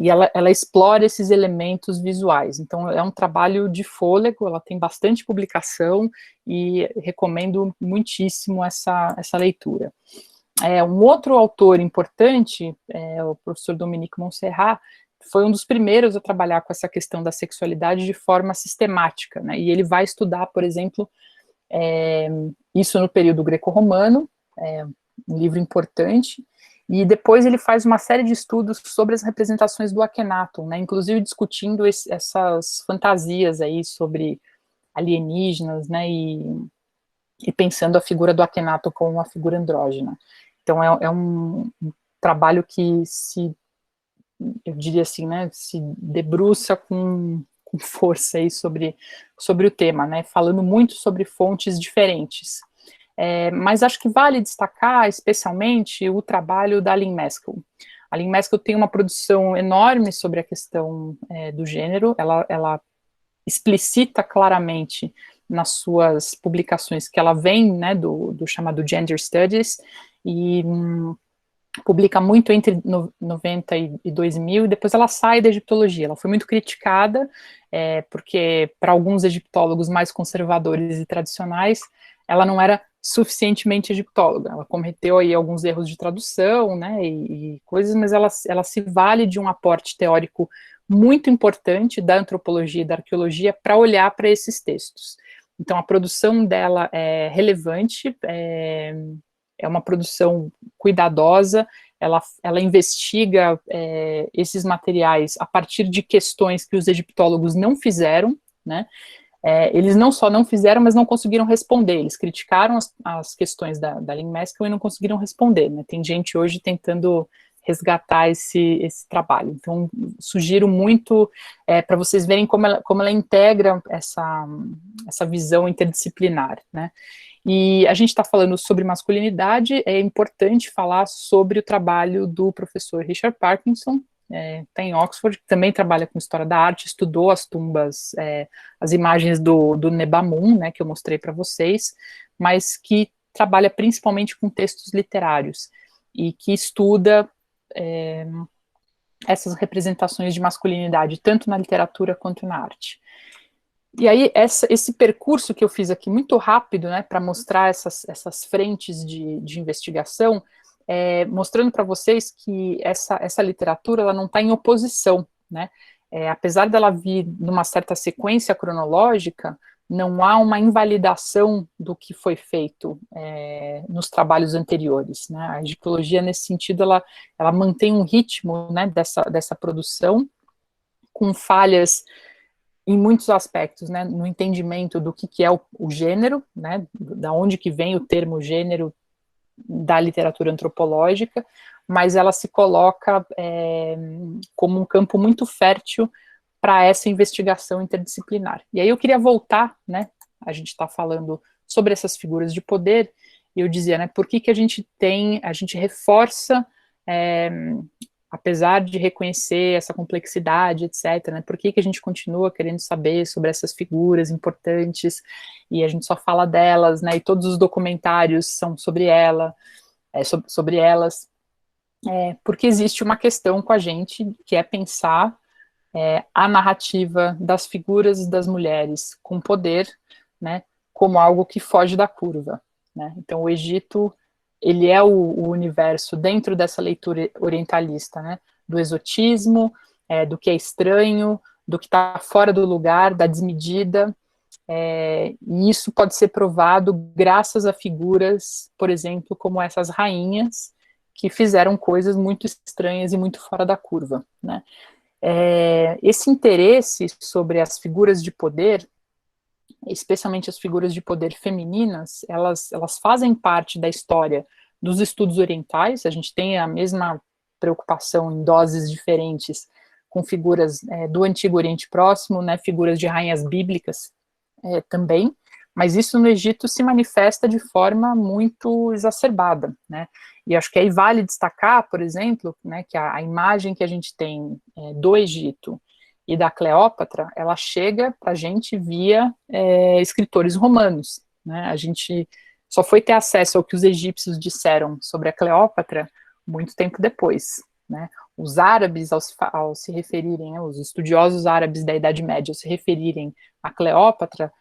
A: e ela explora esses elementos visuais. Então é um trabalho de fôlego, ela tem bastante publicação e recomendo muitíssimo essa leitura. Um outro autor importante, o professor Dominique Montserrat, foi um dos primeiros a trabalhar com essa questão da sexualidade de forma sistemática, né? E ele vai estudar, por exemplo, isso no período greco-romano, um livro importante, e depois ele faz uma série de estudos sobre as representações do Akhenaton, né? Inclusive discutindo essas fantasias aí sobre alienígenas, né? E pensando a figura do Akhenaton como uma figura andrógena. Então é um trabalho que eu diria assim, né, se debruça com força aí sobre o tema, né, falando muito sobre fontes diferentes. Mas acho que vale destacar especialmente o trabalho da Lynn Maskell. A Lynn Maskell tem uma produção enorme sobre a questão do gênero, ela explicita claramente nas suas publicações que ela vem, né, do chamado Gender Studies, e publica muito entre 90 e 2000, e depois ela sai da egiptologia. Ela foi muito criticada, porque para alguns egiptólogos mais conservadores e tradicionais, ela não era suficientemente egiptóloga. Ela cometeu aí alguns erros de tradução, né, e coisas, mas ela se vale de um aporte teórico muito importante da antropologia e da arqueologia para olhar para esses textos. Então, a produção dela é relevante, é uma produção cuidadosa, ela investiga esses materiais a partir de questões que os egiptólogos não fizeram, né? Eles não só não fizeram, mas não conseguiram responder. Eles criticaram as questões da Lynn Maskell e não conseguiram responder, né? Tem gente hoje tentando resgatar esse trabalho. Então, sugiro muito para vocês verem como ela integra essa visão interdisciplinar, né? E a gente está falando sobre masculinidade, é importante falar sobre o trabalho do professor Richard Parkinson, está em Oxford, que também trabalha com história da arte, estudou as tumbas, as imagens do Nebamun, né, que eu mostrei para vocês, mas que trabalha principalmente com textos literários, e que estuda essas representações de masculinidade, tanto na literatura quanto na arte. E aí, esse percurso que eu fiz aqui, muito rápido, né, para mostrar essas frentes de investigação, mostrando para vocês que essa literatura ela não está em oposição, né? Apesar dela vir numa certa sequência cronológica, não há uma invalidação do que foi feito nos trabalhos anteriores, né? A egiptologia, nesse sentido, ela mantém um ritmo, né, dessa produção, com falhas em muitos aspectos, né, no entendimento do que é o gênero, né, da onde que vem o termo gênero da literatura antropológica, mas ela se coloca como um campo muito fértil para essa investigação interdisciplinar. E aí eu queria voltar, né, a gente está falando sobre essas figuras de poder, e eu dizia, né, por que a gente reforça apesar de reconhecer essa complexidade, etc., né, por que a gente continua querendo saber sobre essas figuras importantes, e a gente só fala delas, né, e todos os documentários são sobre sobre elas, porque existe uma questão com a gente, que é pensar a narrativa das figuras das mulheres com poder, né, como algo que foge da curva, né. Então o Egito, ele é o universo dentro dessa leitura orientalista, né, do exotismo, do que é estranho, do que está fora do lugar, da desmedida, e isso pode ser provado graças a figuras, por exemplo, como essas rainhas, que fizeram coisas muito estranhas e muito fora da curva, né. Esse interesse sobre as figuras de poder, especialmente as figuras de poder femininas, elas fazem parte da história dos estudos orientais. A gente tem a mesma preocupação em doses diferentes com figuras do Antigo Oriente Próximo, né, figuras de rainhas bíblicas também, mas isso no Egito se manifesta de forma muito exacerbada, né, e acho que aí vale destacar, por exemplo, né, que a imagem que a gente tem do Egito e da Cleópatra, ela chega para a gente via escritores romanos, né, a gente só foi ter acesso ao que os egípcios disseram sobre a Cleópatra muito tempo depois, né. Os árabes, ao se referirem, os estudiosos árabes da Idade Média, ao se referirem a Cleópatra,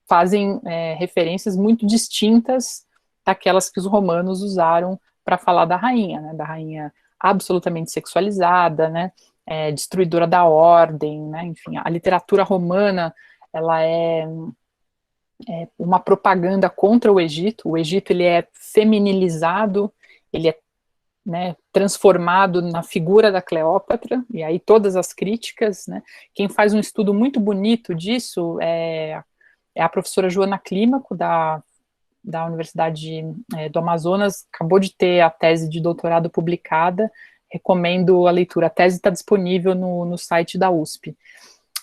A: fazem referências muito distintas daquelas que os romanos usaram para falar da rainha, né, da rainha absolutamente sexualizada, né, destruidora da ordem, né, enfim, a literatura romana, ela é uma propaganda contra o Egito ele é feminilizado, ele é, né, transformado na figura da Cleópatra, e aí todas as críticas, né, quem faz um estudo muito bonito disso é a professora Joana Clímaco, da Universidade do Amazonas, acabou de ter a tese de doutorado publicada, recomendo a leitura, a tese está disponível no site da USP.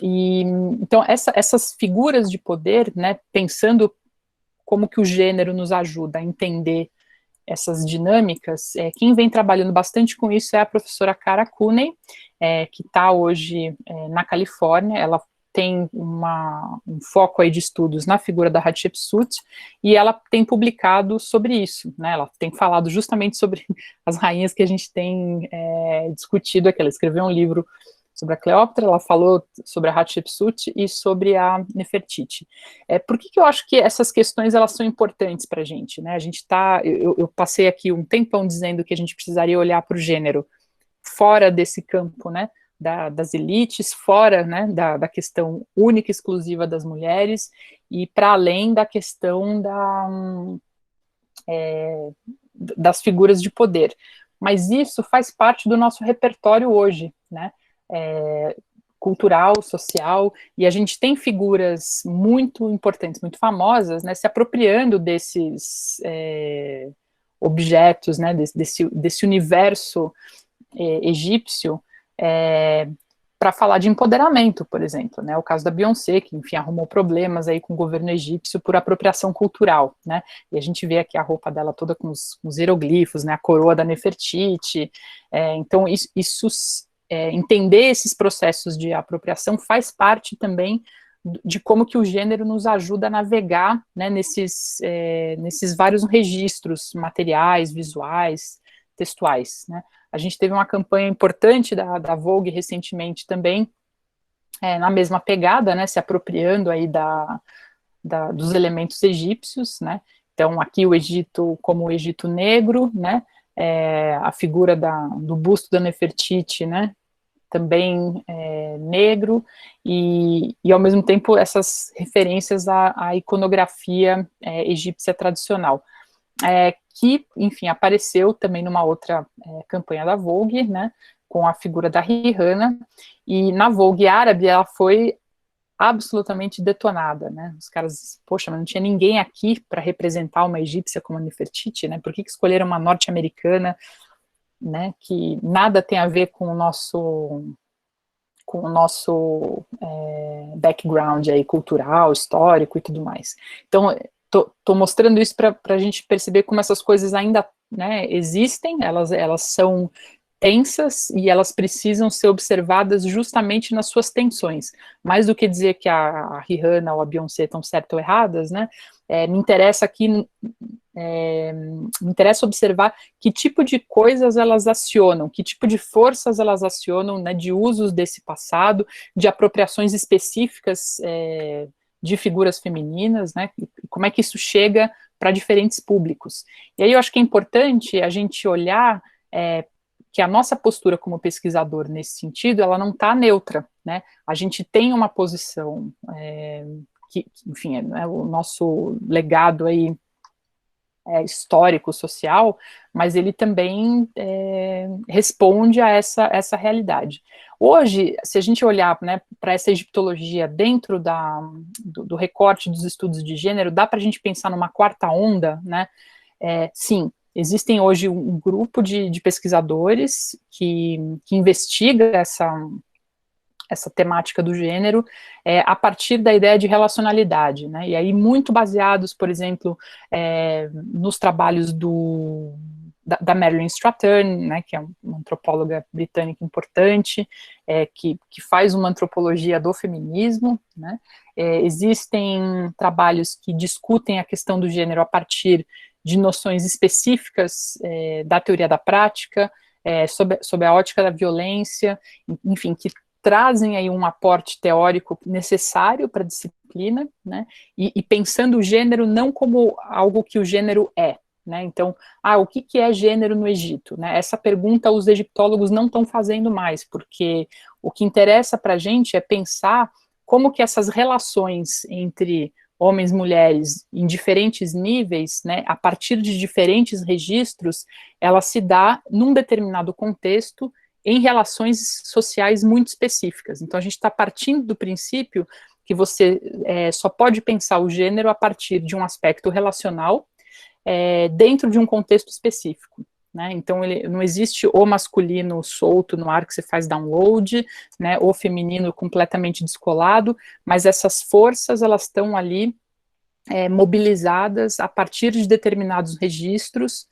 A: E, então, essas figuras de poder, né, pensando como que o gênero nos ajuda a entender essas dinâmicas, quem vem trabalhando bastante com isso é a professora Cara Cooney, que está hoje na Califórnia. Ela tem um foco aí de estudos na figura da Hatshepsut, e ela tem publicado sobre isso, né, ela tem falado justamente sobre as rainhas que a gente tem discutido aqui. Ela escreveu um livro sobre a Cleópatra, ela falou sobre a Hatshepsut e sobre a Nefertiti. Por que eu acho que essas questões elas são importantes para a gente, né? A gente tá, eu passei aqui um tempão dizendo que a gente precisaria olhar para o gênero fora desse campo, né, das elites, fora, né, da questão única e exclusiva das mulheres, e para além da questão das figuras de poder. Mas isso faz parte do nosso repertório hoje, né, cultural, social, e a gente tem figuras muito importantes, muito famosas, né, se apropriando desses objetos, né, desse universo egípcio, para falar de empoderamento, por exemplo, né, o caso da Beyoncé, que, enfim, arrumou problemas aí com o governo egípcio por apropriação cultural, né, e a gente vê aqui a roupa dela toda com os hieroglifos, né, a coroa da Nefertiti, então entender esses processos de apropriação faz parte também de como que o gênero nos ajuda a navegar, né, nesses vários registros materiais, visuais, textuais, né. A gente teve uma campanha importante da Vogue recentemente também, na mesma pegada, né, se apropriando aí dos elementos egípcios, né. Então aqui o Egito como o Egito negro, né, a figura do busto da Nefertiti, né, também negro, e ao mesmo tempo essas referências à iconografia egípcia tradicional, que, enfim, apareceu também numa outra campanha da Vogue, né, com a figura da Rihanna, e na Vogue árabe ela foi absolutamente detonada, né, os caras, poxa, mas não tinha ninguém aqui para representar uma egípcia como a Nefertiti, né, por que escolheram uma norte-americana, né, que nada tem a ver com o nosso background aí, cultural, histórico e tudo mais. Então, tô mostrando isso para a gente perceber como essas coisas ainda, né, existem, elas são tensas e elas precisam ser observadas justamente nas suas tensões. Mais do que dizer que a Rihanna ou a Beyoncé estão certas ou erradas, né, me interessa aqui, me interessa observar que tipo de coisas elas acionam, que tipo de forças elas acionam, né, de usos desse passado, de apropriações específicas de figuras femininas, né, e como é que isso chega para diferentes públicos. E aí eu acho que é importante a gente olhar que a nossa postura como pesquisador nesse sentido, ela não está neutra, né, a gente tem uma posição que, enfim, o nosso legado aí histórico, social, mas ele também responde a essa realidade. Hoje, se a gente olhar, né, para essa egiptologia dentro do recorte dos estudos de gênero, dá para a gente pensar numa quarta onda, né? Sim, existem hoje um grupo de pesquisadores que investiga essa temática do gênero a partir da ideia de relacionalidade, né? E aí muito baseados, por exemplo, nos trabalhos da Marilyn Strathern, né, que é uma antropóloga britânica importante, que faz uma antropologia do feminismo, né? Existem trabalhos que discutem a questão do gênero a partir de noções específicas da teoria da prática, sob a ótica da violência, enfim, que trazem aí um aporte teórico necessário para a disciplina, né, e pensando o gênero não como algo que o gênero né, então, o que é gênero no Egito, né, essa pergunta os egiptólogos não estão fazendo mais, porque o que interessa para a gente é pensar como que essas relações entre homens e mulheres em diferentes níveis, né, a partir de diferentes registros, ela se dá num determinado contexto em relações sociais muito específicas. Então, a gente está partindo do princípio que você só pode pensar o gênero a partir de um aspecto relacional dentro de um contexto específico. Né? Então, não existe o masculino solto no ar que você faz download, né, o feminino completamente descolado, mas essas forças, elas estão ali mobilizadas a partir de determinados registros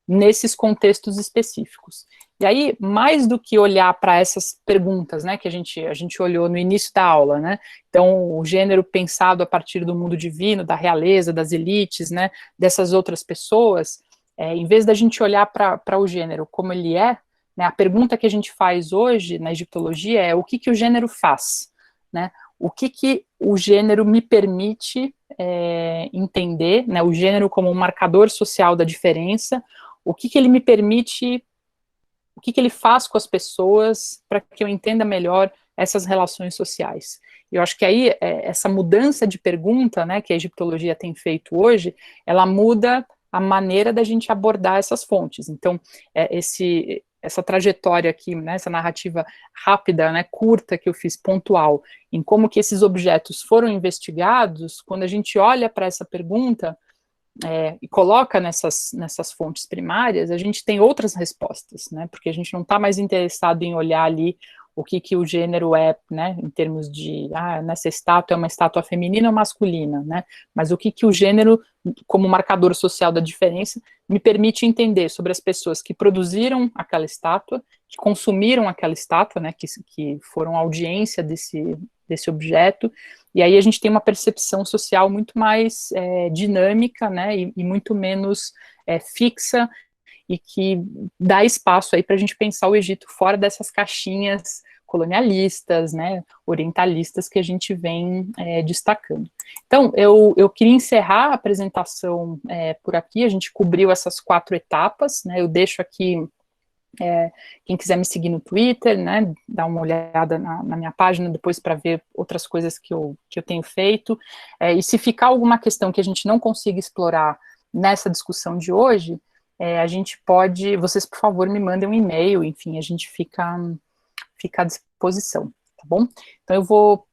A: nesses contextos específicos. E aí, mais do que olhar para essas perguntas, né, que a gente olhou no início da aula, né, então o gênero pensado a partir do mundo divino, da realeza, das elites, né, dessas outras pessoas, em vez da gente olhar para o gênero como ele né, a pergunta que a gente faz hoje na egiptologia é o que o gênero faz, né, o que o gênero me permite entender, né, o gênero como um marcador social da diferença, o que ele me permite, o que ele faz com as pessoas para que eu entenda melhor essas relações sociais. E eu acho que aí essa mudança de pergunta, né, que a egiptologia tem feito hoje, ela muda a maneira da gente abordar essas fontes. Então, essa trajetória aqui, né, essa narrativa rápida, né, curta que eu fiz, pontual, em como que esses objetos foram investigados, quando a gente olha para essa pergunta e coloca nessas fontes primárias, a gente tem outras respostas, né, porque a gente não está mais interessado em olhar ali o que o gênero né, em termos de, nessa estátua é uma estátua feminina ou masculina, né, mas o que o gênero, como marcador social da diferença, me permite entender sobre as pessoas que produziram aquela estátua, que consumiram aquela estátua, né, que foram audiência desse objeto, e aí a gente tem uma percepção social muito mais dinâmica, né, e muito menos fixa, e que dá espaço aí para a gente pensar o Egito fora dessas caixinhas colonialistas, né, orientalistas que a gente vem destacando. Então, eu queria encerrar a apresentação por aqui, a gente cobriu essas 4 etapas, né, eu deixo aqui quem quiser me seguir no Twitter, né, dar uma olhada na minha página depois para ver outras coisas que eu tenho feito, e se ficar alguma questão que a gente não consiga explorar nessa discussão de hoje, a gente pode, vocês por favor me mandem um e-mail, enfim, a gente fica à disposição, tá bom? Então eu vou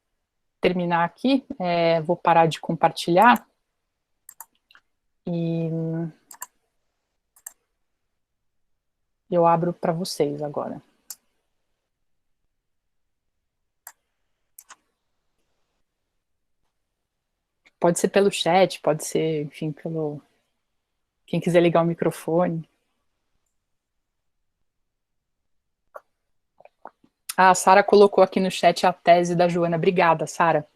A: terminar aqui, vou parar de compartilhar, e eu abro para vocês agora. Pode ser pelo chat, pode ser, enfim, quem quiser ligar o microfone. A Sara colocou aqui no chat a tese da Joana. Obrigada, Sara.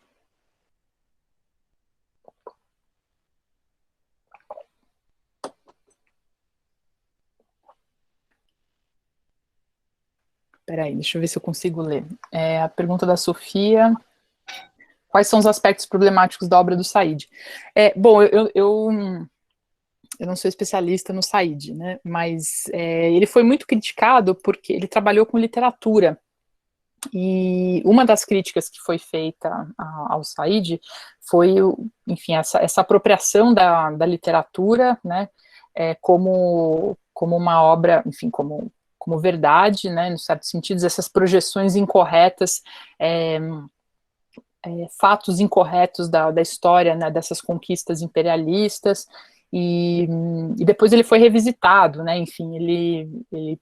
A: Peraí, deixa eu ver se eu consigo ler. A pergunta da Sofia. Quais são os aspectos problemáticos da obra do Said? Bom, eu não sou especialista no Said, né? Mas ele foi muito criticado porque ele trabalhou com literatura. E uma das críticas que foi feita ao Said foi, enfim, essa apropriação da literatura, né, como uma obra, enfim, como verdade, né, no certo sentido, essas projeções incorretas, fatos incorretos da história, né, dessas conquistas imperialistas, e depois ele foi revisitado, né, enfim, ele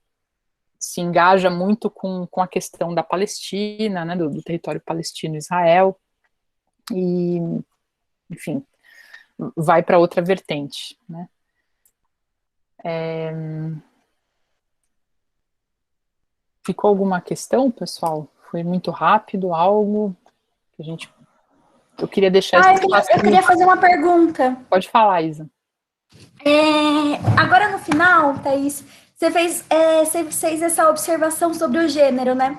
A: se engaja muito com a questão da Palestina, né, do território palestino-Israel, e, enfim, vai para outra vertente, né. Ficou alguma questão, pessoal? Foi muito rápido, algo que a gente... Eu queria deixar esse espaço...
B: Eu queria fazer uma pergunta.
A: Pode falar, Isa.
B: Agora no final, Thaís, você fez essa observação sobre o gênero, né?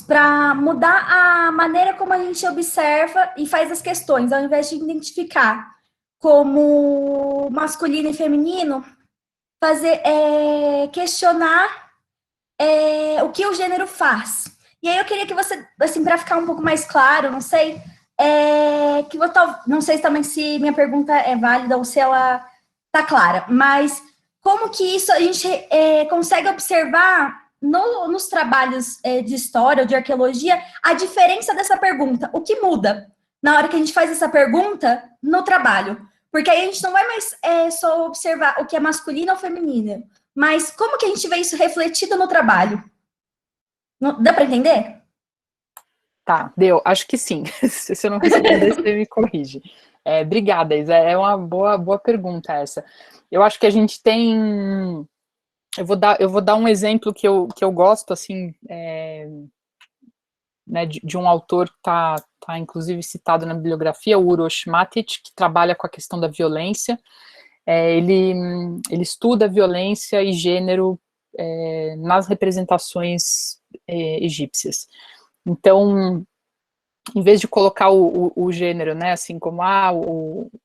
B: Para mudar a maneira como a gente observa e faz as questões, ao invés de identificar como masculino e feminino, questionar o que o gênero faz. E aí eu queria que você, assim, para ficar um pouco mais claro, não sei, não sei também se minha pergunta é válida ou se ela tá clara, mas como que isso a gente consegue observar nos trabalhos de história ou de arqueologia a diferença dessa pergunta? O que muda na hora que a gente faz essa pergunta no trabalho? Porque aí a gente não vai mais só observar o que é masculino ou feminino, mas como que a gente vê isso refletido no trabalho? Dá para entender?
A: Tá, deu, acho que sim. Se eu não responder, você me corrige. Obrigada, Isa, é uma boa pergunta essa. Eu acho que a gente tem... Eu vou dar um exemplo que eu gosto, assim, né, de um autor que está inclusive citado na bibliografia, o Uroš Matić, que trabalha com a questão da violência. Ele estuda violência e gênero nas representações egípcias. Então, em vez de colocar o gênero, né, assim como a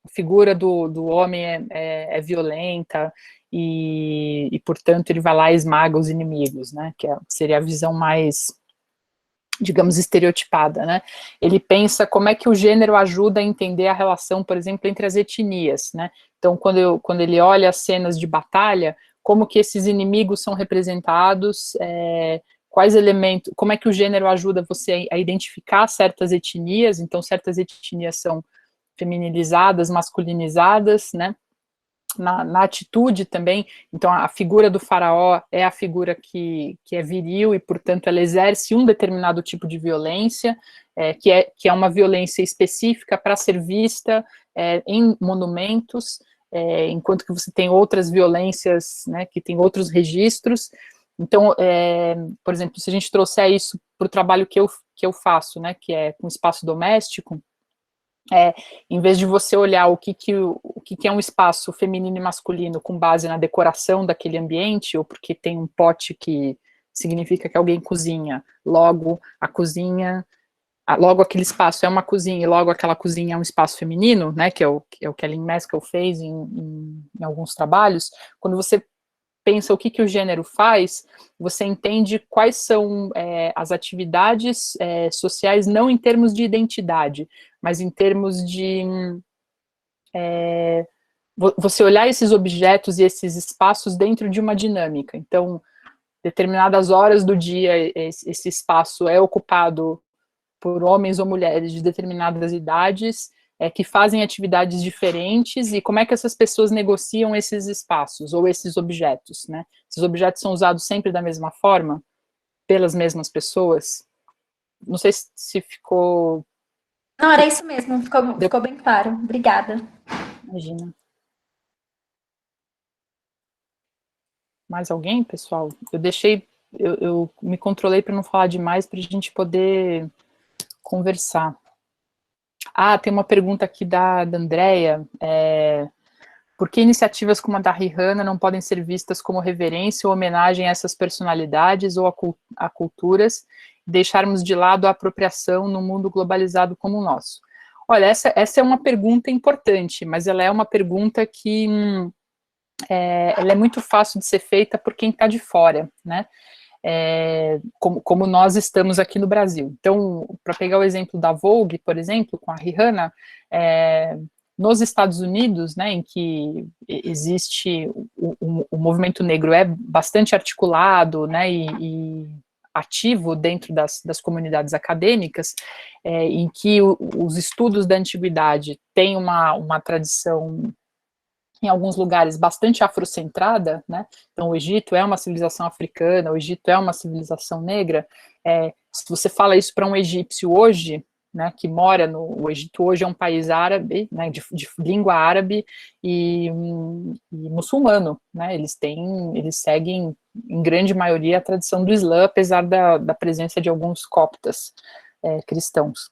A: figura do homem é violenta e, portanto, ele vai lá e esmaga os inimigos, né, que seria a visão mais, digamos, estereotipada, né. Ele pensa como é que o gênero ajuda a entender a relação, por exemplo, entre as etnias, né. Então, quando ele olha as cenas de batalha, como que esses inimigos são representados, quais elementos, como é que o gênero ajuda você a identificar certas etnias. Então certas etnias são feminilizadas, masculinizadas, né, na atitude também. Então a figura do faraó é a figura que é viril e, portanto, ela exerce um determinado tipo de violência, que é uma violência específica para ser vista em monumentos, enquanto que você tem outras violências, né, que tem outros registros. Então, por exemplo, se a gente trouxer isso para o trabalho que eu faço, né, que é com espaço doméstico, em vez de você olhar o que é um espaço feminino e masculino com base na decoração daquele ambiente, ou porque tem um pote que significa que alguém cozinha, logo a cozinha, logo aquele espaço é uma cozinha, e logo aquela cozinha é um espaço feminino, né, que é o que a Lynn Maskell fez em alguns trabalhos. Quando você pensa o que o gênero faz, você entende quais são as atividades sociais, não em termos de identidade, mas em termos de você olhar esses objetos e esses espaços dentro de uma dinâmica. Então, determinadas horas do dia, esse espaço é ocupado por homens ou mulheres de determinadas idades, que fazem atividades diferentes, e como é que essas pessoas negociam esses espaços, ou esses objetos, né? Esses objetos são usados sempre da mesma forma, pelas mesmas pessoas? Não sei se ficou...
B: Não, era isso mesmo, ficou bem claro. Obrigada.
A: Imagina. Mais alguém, pessoal? Eu me controlei para não falar demais, para a gente poder conversar. Ah, tem uma pergunta aqui da Andrea. Por que iniciativas como a da Rihanna não podem ser vistas como reverência ou homenagem a essas personalidades ou a culturas, e deixarmos de lado a apropriação no mundo globalizado como o nosso? Olha, essa é uma pergunta importante, mas ela é uma pergunta que ela é muito fácil de ser feita por quem está de fora, né? Como nós estamos aqui no Brasil. Então, para pegar o exemplo da Vogue, por exemplo, com a Rihanna, nos Estados Unidos, né, em que existe o movimento negro é bastante articulado, né, e ativo dentro das comunidades acadêmicas, em que os estudos da antiguidade têm uma tradição em alguns lugares, bastante afrocentrada, né? Então, o Egito é uma civilização africana, o Egito é uma civilização negra. Se você fala isso para um egípcio hoje, né, que mora o Egito hoje é um país árabe, né, de língua árabe e muçulmano, né? Eles seguem, em grande maioria, a tradição do Islã, apesar da presença de alguns coptas cristãos.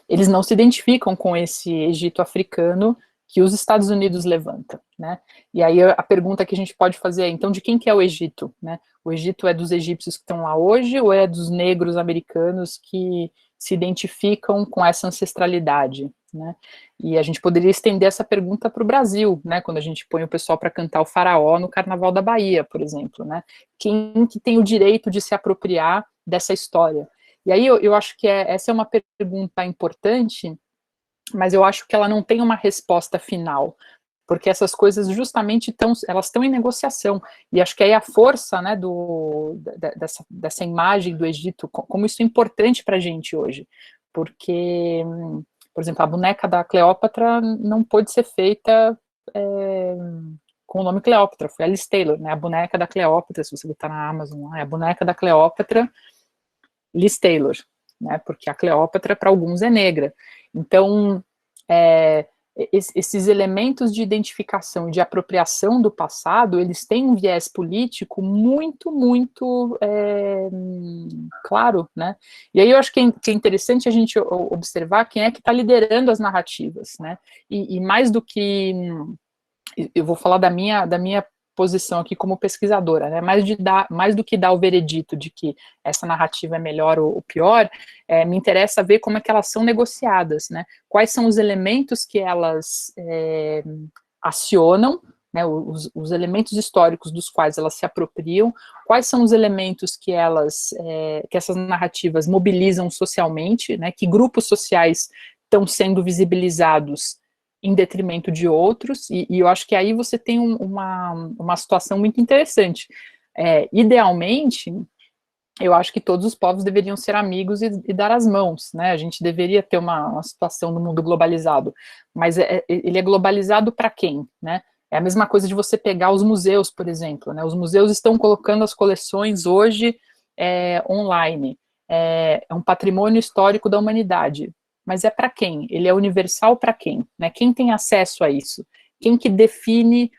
A: Eles não se identificam com esse Egito africano que os Estados Unidos levanta, né? E aí a pergunta que a gente pode fazer é, então, de quem que é o Egito, né? O Egito é dos egípcios que estão lá hoje ou é dos negros americanos que se identificam com essa ancestralidade, né? E a gente poderia estender essa pergunta para o Brasil, né? Quando a gente põe o pessoal para cantar o Faraó no Carnaval da Bahia, por exemplo, né? Quem que tem o direito de se apropriar dessa história? E aí eu acho que essa é uma pergunta importante, mas eu acho que ela não tem uma resposta final, porque essas coisas justamente estão em negociação, e acho que aí a força, né, dessa imagem do Egito, como isso é importante para a gente hoje, porque, por exemplo, a boneca da Cleópatra não pôde ser feita com o nome Cleópatra, foi Alice Taylor, né, a boneca da Cleópatra, se você botar na Amazon, é a boneca da Cleópatra, Liz Taylor, né, porque a Cleópatra para alguns é negra. Então, esses elementos de identificação e de apropriação do passado, eles têm um viés político muito, muito claro, né? E aí eu acho que é interessante a gente observar quem é que está liderando as narrativas, né? E mais do que... Eu vou falar da minha posição aqui como pesquisadora, né? Mais do que dar o veredito de que essa narrativa é melhor ou pior, me interessa ver como é que elas são negociadas, né? Quais são os elementos que elas acionam, né? Os elementos históricos dos quais elas se apropriam, quais são os elementos que essas narrativas mobilizam socialmente, né? Que grupos sociais estão sendo visibilizados em detrimento de outros, e eu acho que aí você tem uma situação muito interessante. Idealmente, eu acho que todos os povos deveriam ser amigos e dar as mãos, né? A gente deveria ter uma situação no mundo globalizado, mas ele é globalizado para quem, né? É a mesma coisa de você pegar os museus, por exemplo, né? Os museus estão colocando as coleções hoje online, é um patrimônio histórico da humanidade, mas é para quem? Ele é universal para quem? Né? Quem tem acesso a isso? Quem que define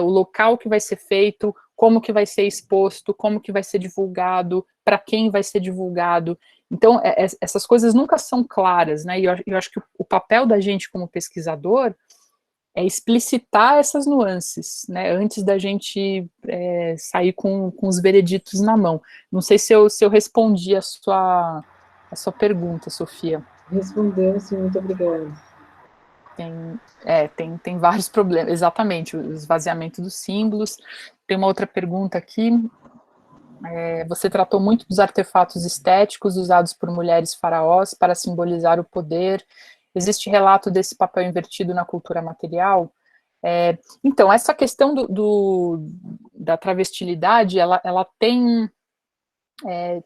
A: o local que vai ser feito, como que vai ser exposto, como que vai ser divulgado, para quem vai ser divulgado? Então, essas coisas nunca são claras, né? E eu acho que o papel da gente como pesquisador é explicitar essas nuances, né? Antes da gente sair com os vereditos na mão. Não sei se eu respondi a sua pergunta, Sofia.
C: Respondeu, sim, muito obrigada.
A: Tem vários problemas, exatamente, o esvaziamento dos símbolos. Tem uma outra pergunta aqui. Você tratou muito dos artefatos estéticos usados por mulheres faraós para simbolizar o poder. Existe relato desse papel invertido na cultura material? Então, essa questão da travestilidade, ela tem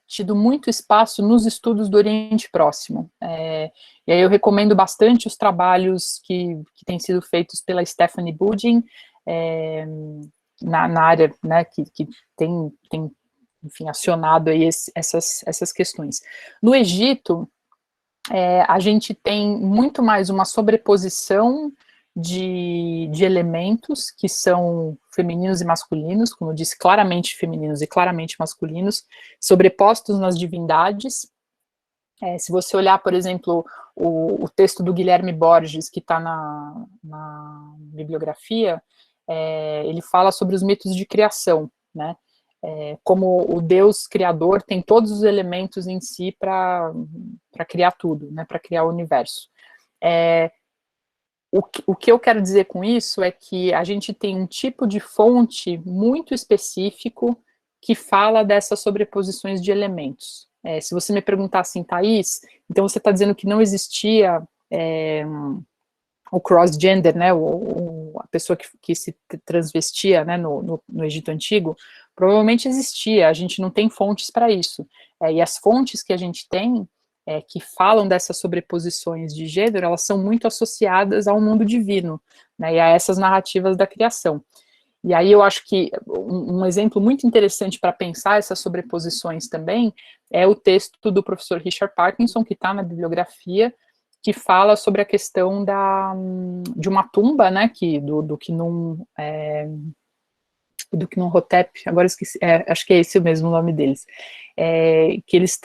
A: tido muito espaço nos estudos do Oriente Próximo. E aí eu recomendo bastante os trabalhos que têm sido feitos pela Stephanie Budin, na área, né, que tem enfim, acionado aí essas questões. No Egito, a gente tem muito mais uma sobreposição de elementos que são femininos e masculinos, como eu disse, claramente femininos e claramente masculinos, sobrepostos nas divindades. Se você olhar, por exemplo, o texto do Guilherme Borges, que está na bibliografia, ele fala sobre os mitos de criação, né? Como o Deus criador tem todos os elementos em si para criar tudo, né? Para criar o universo. O que eu quero dizer com isso é que a gente tem um tipo de fonte muito específico que fala dessas sobreposições de elementos. Se você me perguntar assim, Thaís, então você está dizendo que não existia o cross-gender, né, a pessoa que se transvestia, né, no Egito Antigo, provavelmente existia, a gente não tem fontes para isso. E as fontes que a gente tem, que falam dessas sobreposições de gênero, elas são muito associadas ao mundo divino, né, e a essas narrativas da criação. E aí eu acho que um exemplo muito interessante para pensar essas sobreposições também é o texto do professor Richard Parkinson, que está na bibliografia, que fala sobre a questão de uma tumba, né, do Knun-Hotep, agora esqueci, acho que é esse mesmo o nome deles, que eles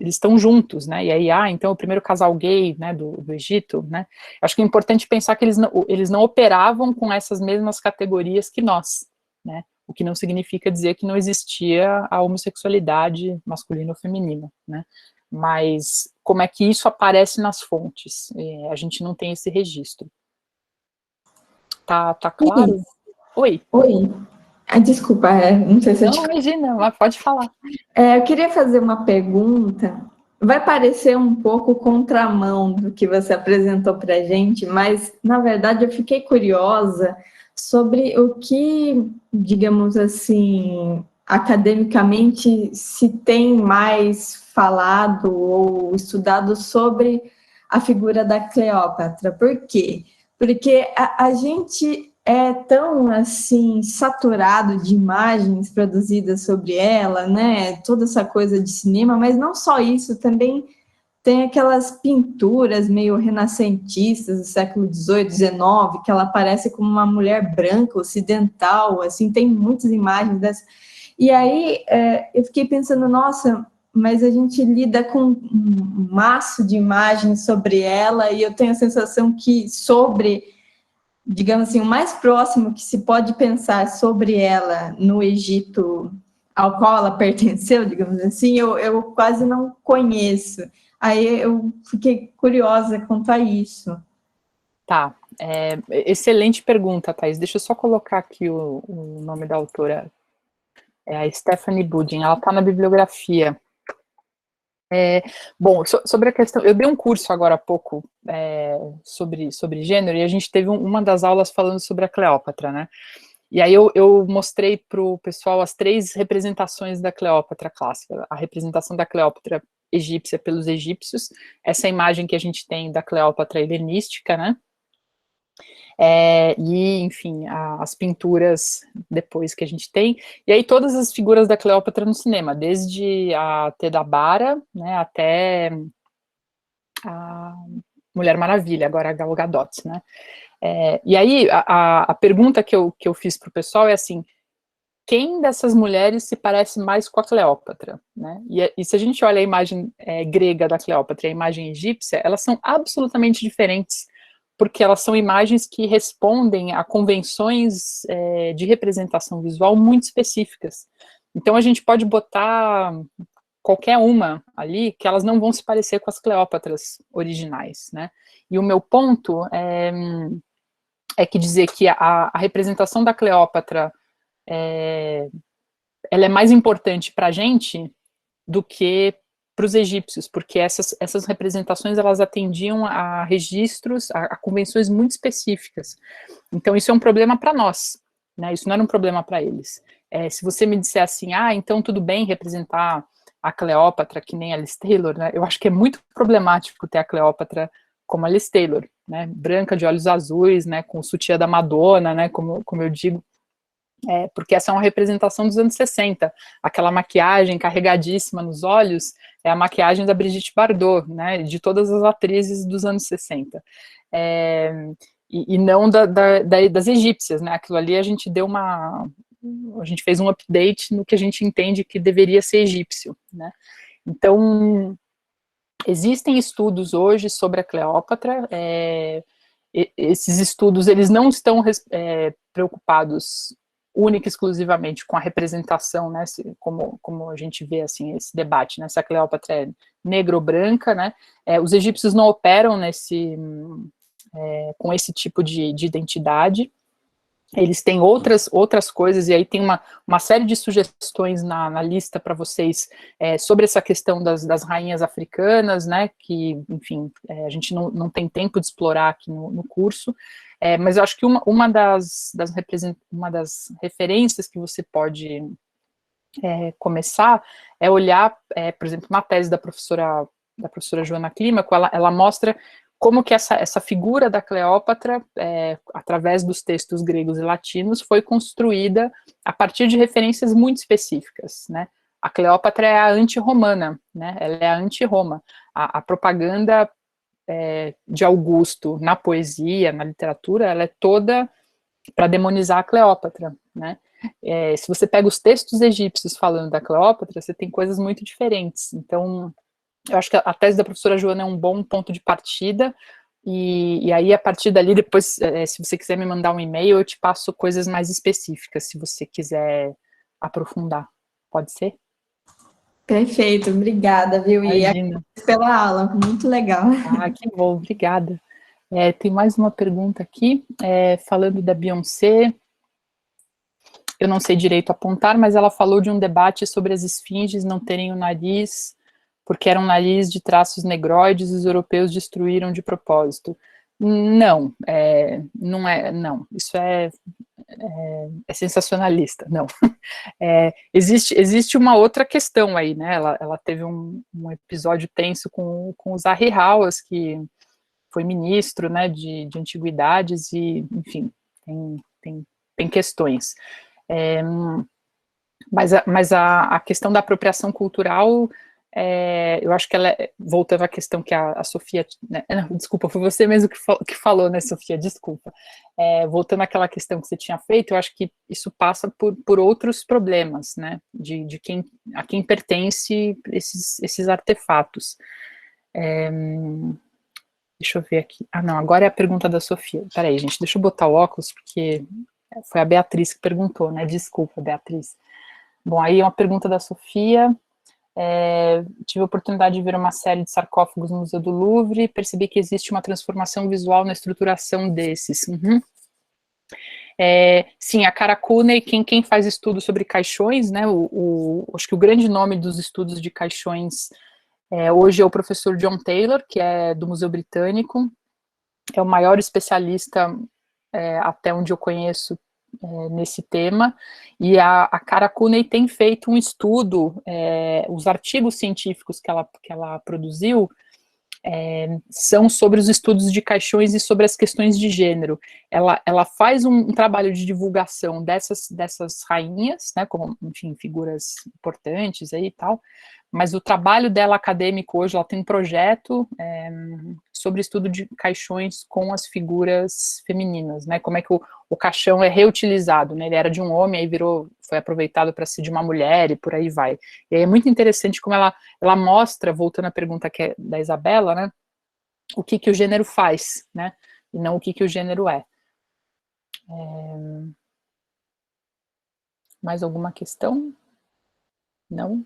A: estão juntos, né, e aí, então o primeiro casal gay, né, do Egito, né, acho que é importante pensar que eles não operavam com essas mesmas categorias que nós, né, o que não significa dizer que não existia a homossexualidade masculina ou feminina, né, mas como é que isso aparece nas fontes? A gente não tem esse registro. Tá claro? Oi.
C: Oi. Desculpa, não sei se eu
A: Não, imagina, mas pode falar.
C: Eu queria fazer uma pergunta. Vai parecer um pouco contramão do que você apresentou para a gente, mas, na verdade, eu fiquei curiosa sobre o que, digamos assim, academicamente se tem mais falado ou estudado sobre a figura da Cleópatra. Por quê? Porque a gente é tão, assim, saturado de imagens produzidas sobre ela, né? Toda essa coisa de cinema, mas não só isso, também tem aquelas pinturas meio renascentistas do século XVIII, XIX, que ela aparece como uma mulher branca, ocidental, assim, tem muitas imagens dessas. E aí eu fiquei pensando, nossa, mas a gente lida com um maço de imagens sobre ela, e eu tenho a sensação que digamos assim, o mais próximo que se pode pensar sobre ela no Egito ao qual ela pertenceu, digamos assim, eu quase não conheço. Aí eu fiquei curiosa quanto a isso.
A: Tá, excelente pergunta, Thaís. Deixa eu só colocar aqui o nome da autora. É a Stephanie Budin, ela está na bibliografia. Bom, sobre a questão, eu dei um curso agora há pouco sobre gênero, e a gente teve uma das aulas falando sobre a Cleópatra, né? E aí eu mostrei para o pessoal as 3 representações da Cleópatra clássica. A representação da Cleópatra egípcia pelos egípcios, essa imagem que a gente tem da Cleópatra helenística, né? E, enfim, as pinturas depois que a gente tem, e aí todas as figuras da Cleópatra no cinema, desde a Tedabara, né, até a Mulher Maravilha, agora a Gal Gadot, né. E aí a pergunta que eu fiz para o pessoal é assim, quem dessas mulheres se parece mais com a Cleópatra, né? E se a gente olha a imagem grega da Cleópatra e a imagem egípcia, elas são absolutamente diferentes, porque elas são imagens que respondem a convenções de representação visual muito específicas. Então a gente pode botar qualquer uma ali, que elas não vão se parecer com as Cleópatras originais, né? E o meu ponto é que dizer que a representação da Cleópatra ela é mais importante para a gente do que para os egípcios, porque essas representações elas atendiam a registros, a convenções muito específicas. Então isso é um problema para nós, né? Isso não era um problema para eles. Se você me disser assim, então tudo bem representar a Cleópatra que nem a Liz Taylor, né? Eu acho que é muito problemático ter a Cleópatra como a Liz Taylor, né? Branca, de olhos azuis, né? Com o sutiã da Madonna, né? Como eu digo. Porque essa é uma representação dos anos 60, aquela maquiagem carregadíssima nos olhos é a maquiagem da Brigitte Bardot, né, de todas as atrizes dos anos 60, e não das egípcias, né, aquilo ali a gente fez um update no que a gente entende que deveria ser egípcio, né, então existem estudos hoje sobre a Cleópatra, esses estudos eles não estão preocupados única e exclusivamente com a representação, né, como a gente vê, assim, esse debate, né, se a Cleópatra é negra ou branca, né, os egípcios não operam com esse tipo de identidade, eles têm outras coisas, e aí tem uma série de sugestões na lista para vocês sobre essa questão das rainhas africanas, né, que, enfim, a gente não tem tempo de explorar aqui no curso, mas eu acho que uma das referências que você pode começar é olhar, por exemplo, uma tese da professora Joana Clímaco, ela mostra como que essa figura da Cleópatra, através dos textos gregos e latinos, foi construída a partir de referências muito específicas, né? A Cleópatra é a anti-romana, né? Ela é a anti-Roma. A propaganda de Augusto na poesia, na literatura, ela é toda para demonizar a Cleópatra, né? Se você pega os textos egípcios falando da Cleópatra, você tem coisas muito diferentes. Então, eu acho que a tese da professora Joana é um bom ponto de partida, e aí, a partir dali, depois, se você quiser me mandar um e-mail, eu te passo coisas mais específicas, se você quiser aprofundar. Pode ser?
C: Perfeito, obrigada, viu?
A: Imagina.
C: E pela aula, muito legal.
A: Ah, que bom, obrigada. Tem mais uma pergunta aqui, falando da Beyoncé. Eu não sei direito apontar, mas ela falou de um debate sobre as esfinges não terem o nariz, porque era um nariz de traços negroides e os europeus destruíram de propósito. Não, não, isso é sensacionalista, não. Existe uma outra questão aí, né, ela teve um episódio tenso com o Zahi Hawass, que foi ministro, né, de antiguidades, e, enfim, tem questões. Mas a questão da apropriação cultural, eu acho que ela, voltando à questão que a Sofia, né, não, desculpa, foi você mesmo que falou, né, Sofia, desculpa, voltando àquela questão que você tinha feito, eu acho que isso passa por outros problemas, né, a quem pertence esses artefatos. Deixa eu ver aqui, não, agora é a pergunta da Sofia, peraí, gente, deixa eu botar o óculos, porque foi a Beatriz que perguntou, né, desculpa, Beatriz. Bom, aí uma pergunta da Sofia. Tive a oportunidade de ver uma série de sarcófagos no Museu do Louvre e percebi que existe uma transformação visual na estruturação desses. Uhum. Sim, a Cara Cooney, quem faz estudos sobre caixões, né, acho que o grande nome dos estudos de caixões hoje é o professor John Taylor, que é do Museu Britânico, é o maior especialista, até onde eu conheço, nesse tema, e a Cara Cooney tem feito um estudo, os artigos científicos que ela produziu são sobre os estudos de caixões e sobre as questões de gênero. Ela faz um trabalho de divulgação dessas rainhas, né, como, enfim, figuras importantes aí e tal, mas o trabalho dela acadêmico hoje, ela tem um projeto sobre estudo de caixões com as figuras femininas, né, como é que o caixão é reutilizado, né, ele era de um homem, aí foi aproveitado para ser de uma mulher e por aí vai. E aí é muito interessante como ela mostra, voltando à pergunta que é da Isabela, né, o que o gênero faz, né, e não o que o gênero é. Mais alguma questão? Não?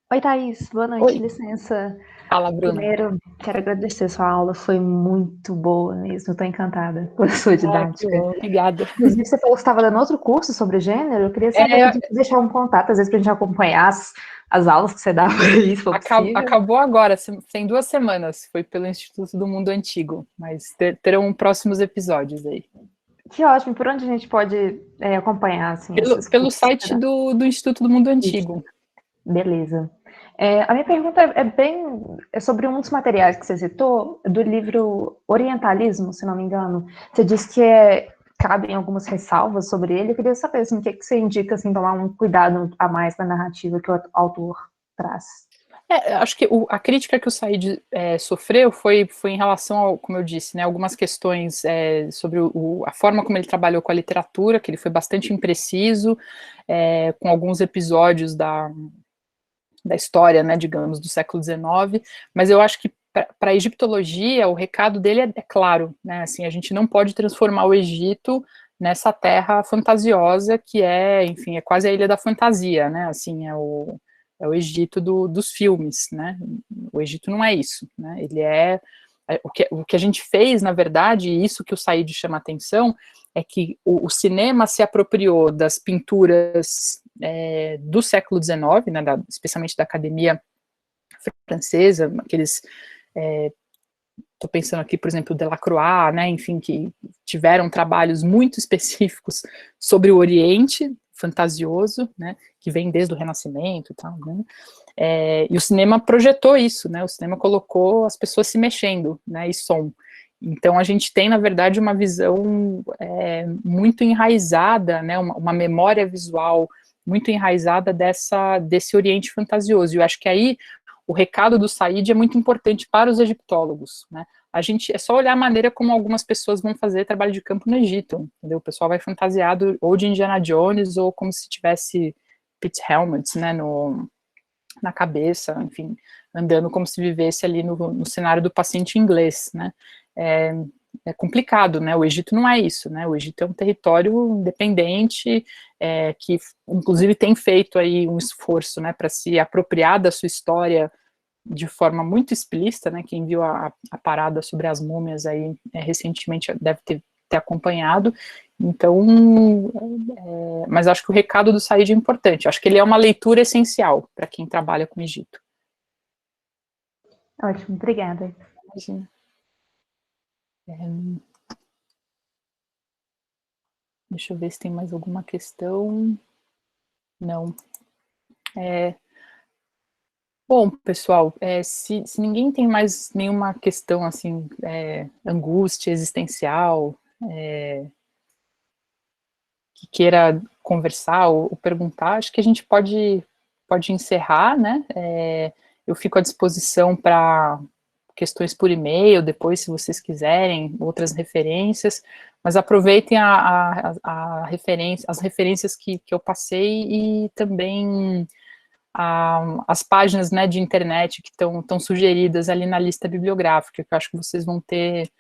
D: Oi, Thaís, boa noite,
A: Oi.
D: Licença.
A: Fala, Bruna.
D: Primeiro, quero agradecer, sua aula foi muito boa mesmo, estou encantada com a sua didática.
A: Obrigada.
D: Inclusive, você falou que estava dando outro curso sobre gênero, eu queria saber, podia deixar um contato, às vezes, para a gente acompanhar as aulas que você dá por aí, se for possível.
A: Acabou agora, tem 2 semanas, foi pelo Instituto do Mundo Antigo, mas terão próximos episódios aí.
D: Que ótimo, por onde a gente pode acompanhar? Assim,
A: pelo site do Instituto do Mundo Antigo.
D: Beleza. A minha pergunta é sobre um dos materiais que você citou, do livro Orientalismo, se não me engano. Você disse que cabem algumas ressalvas sobre ele. Eu queria saber assim, o que você indica, assim, tomar um cuidado a mais na narrativa que o autor traz.
A: Acho que a crítica que o Said sofreu foi em relação ao, como eu disse, né, algumas questões sobre a forma como ele trabalhou com a literatura, que ele foi bastante impreciso, com alguns episódios da história, né, digamos, do século XIX, mas eu acho que para a egiptologia o recado dele é claro, né, assim, a gente não pode transformar o Egito nessa terra fantasiosa que enfim, é quase a Ilha da Fantasia, né, assim, é o Egito dos filmes, né, o Egito não é isso, né, ele o que a gente fez, na verdade, e isso que o Said chama a atenção, é que o cinema se apropriou das pinturas do século XIX, né, especialmente da Academia Francesa, aqueles, estou pensando aqui, por exemplo, Delacroix, né, enfim, que tiveram trabalhos muito específicos sobre o Oriente, fantasioso, né, que vem desde o Renascimento e tal, né, e o cinema projetou isso, né, o cinema colocou as pessoas se mexendo, né, e som. Então, a gente tem, na verdade, uma visão muito enraizada, né, uma memória visual muito enraizada desse Oriente fantasioso. E eu acho que aí o recado do Said é muito importante para os egiptólogos, né. É só olhar a maneira como algumas pessoas vão fazer trabalho de campo no Egito, entendeu? O pessoal vai fantasiado ou de Indiana Jones ou como se tivesse pit helmets, né, na cabeça, enfim, andando como se vivesse ali no cenário do paciente inglês, né? É complicado, né? O Egito não é isso, né? O Egito é um território independente, que inclusive tem feito aí um esforço, né, para se apropriar da sua história de forma muito explícita, né? Quem viu a parada sobre as múmias aí recentemente deve ter acompanhado. Então, mas acho que o recado do Said é importante. Acho que ele é uma leitura essencial para quem trabalha com o Egito.
D: Ótimo, obrigada.
A: Imagina. Deixa eu ver se tem mais alguma questão. Não. Bom, pessoal, se ninguém tem mais nenhuma questão, assim, angústia existencial, que queira conversar ou perguntar, acho que a gente pode encerrar, né? Eu fico à disposição para questões por e-mail, depois, se vocês quiserem, outras referências, mas aproveitem as referências que eu passei e também as páginas, né, de internet que estão sugeridas ali na lista bibliográfica, que eu acho que vocês vão ter,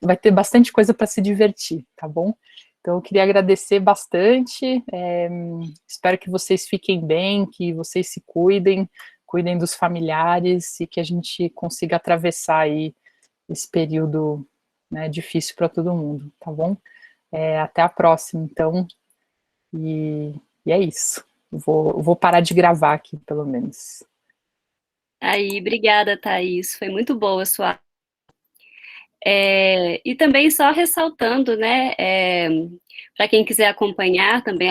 A: vai ter bastante coisa para se divertir, tá bom? Então, eu queria agradecer bastante, espero que vocês fiquem bem, que vocês se cuidem dos familiares e que a gente consiga atravessar aí esse período, né, difícil para todo mundo, tá bom? Até a próxima, então, e é isso. Vou parar de gravar aqui, pelo menos.
E: Aí, obrigada, Thaís. Foi muito boa a sua. E também só ressaltando, né, para quem quiser acompanhar também as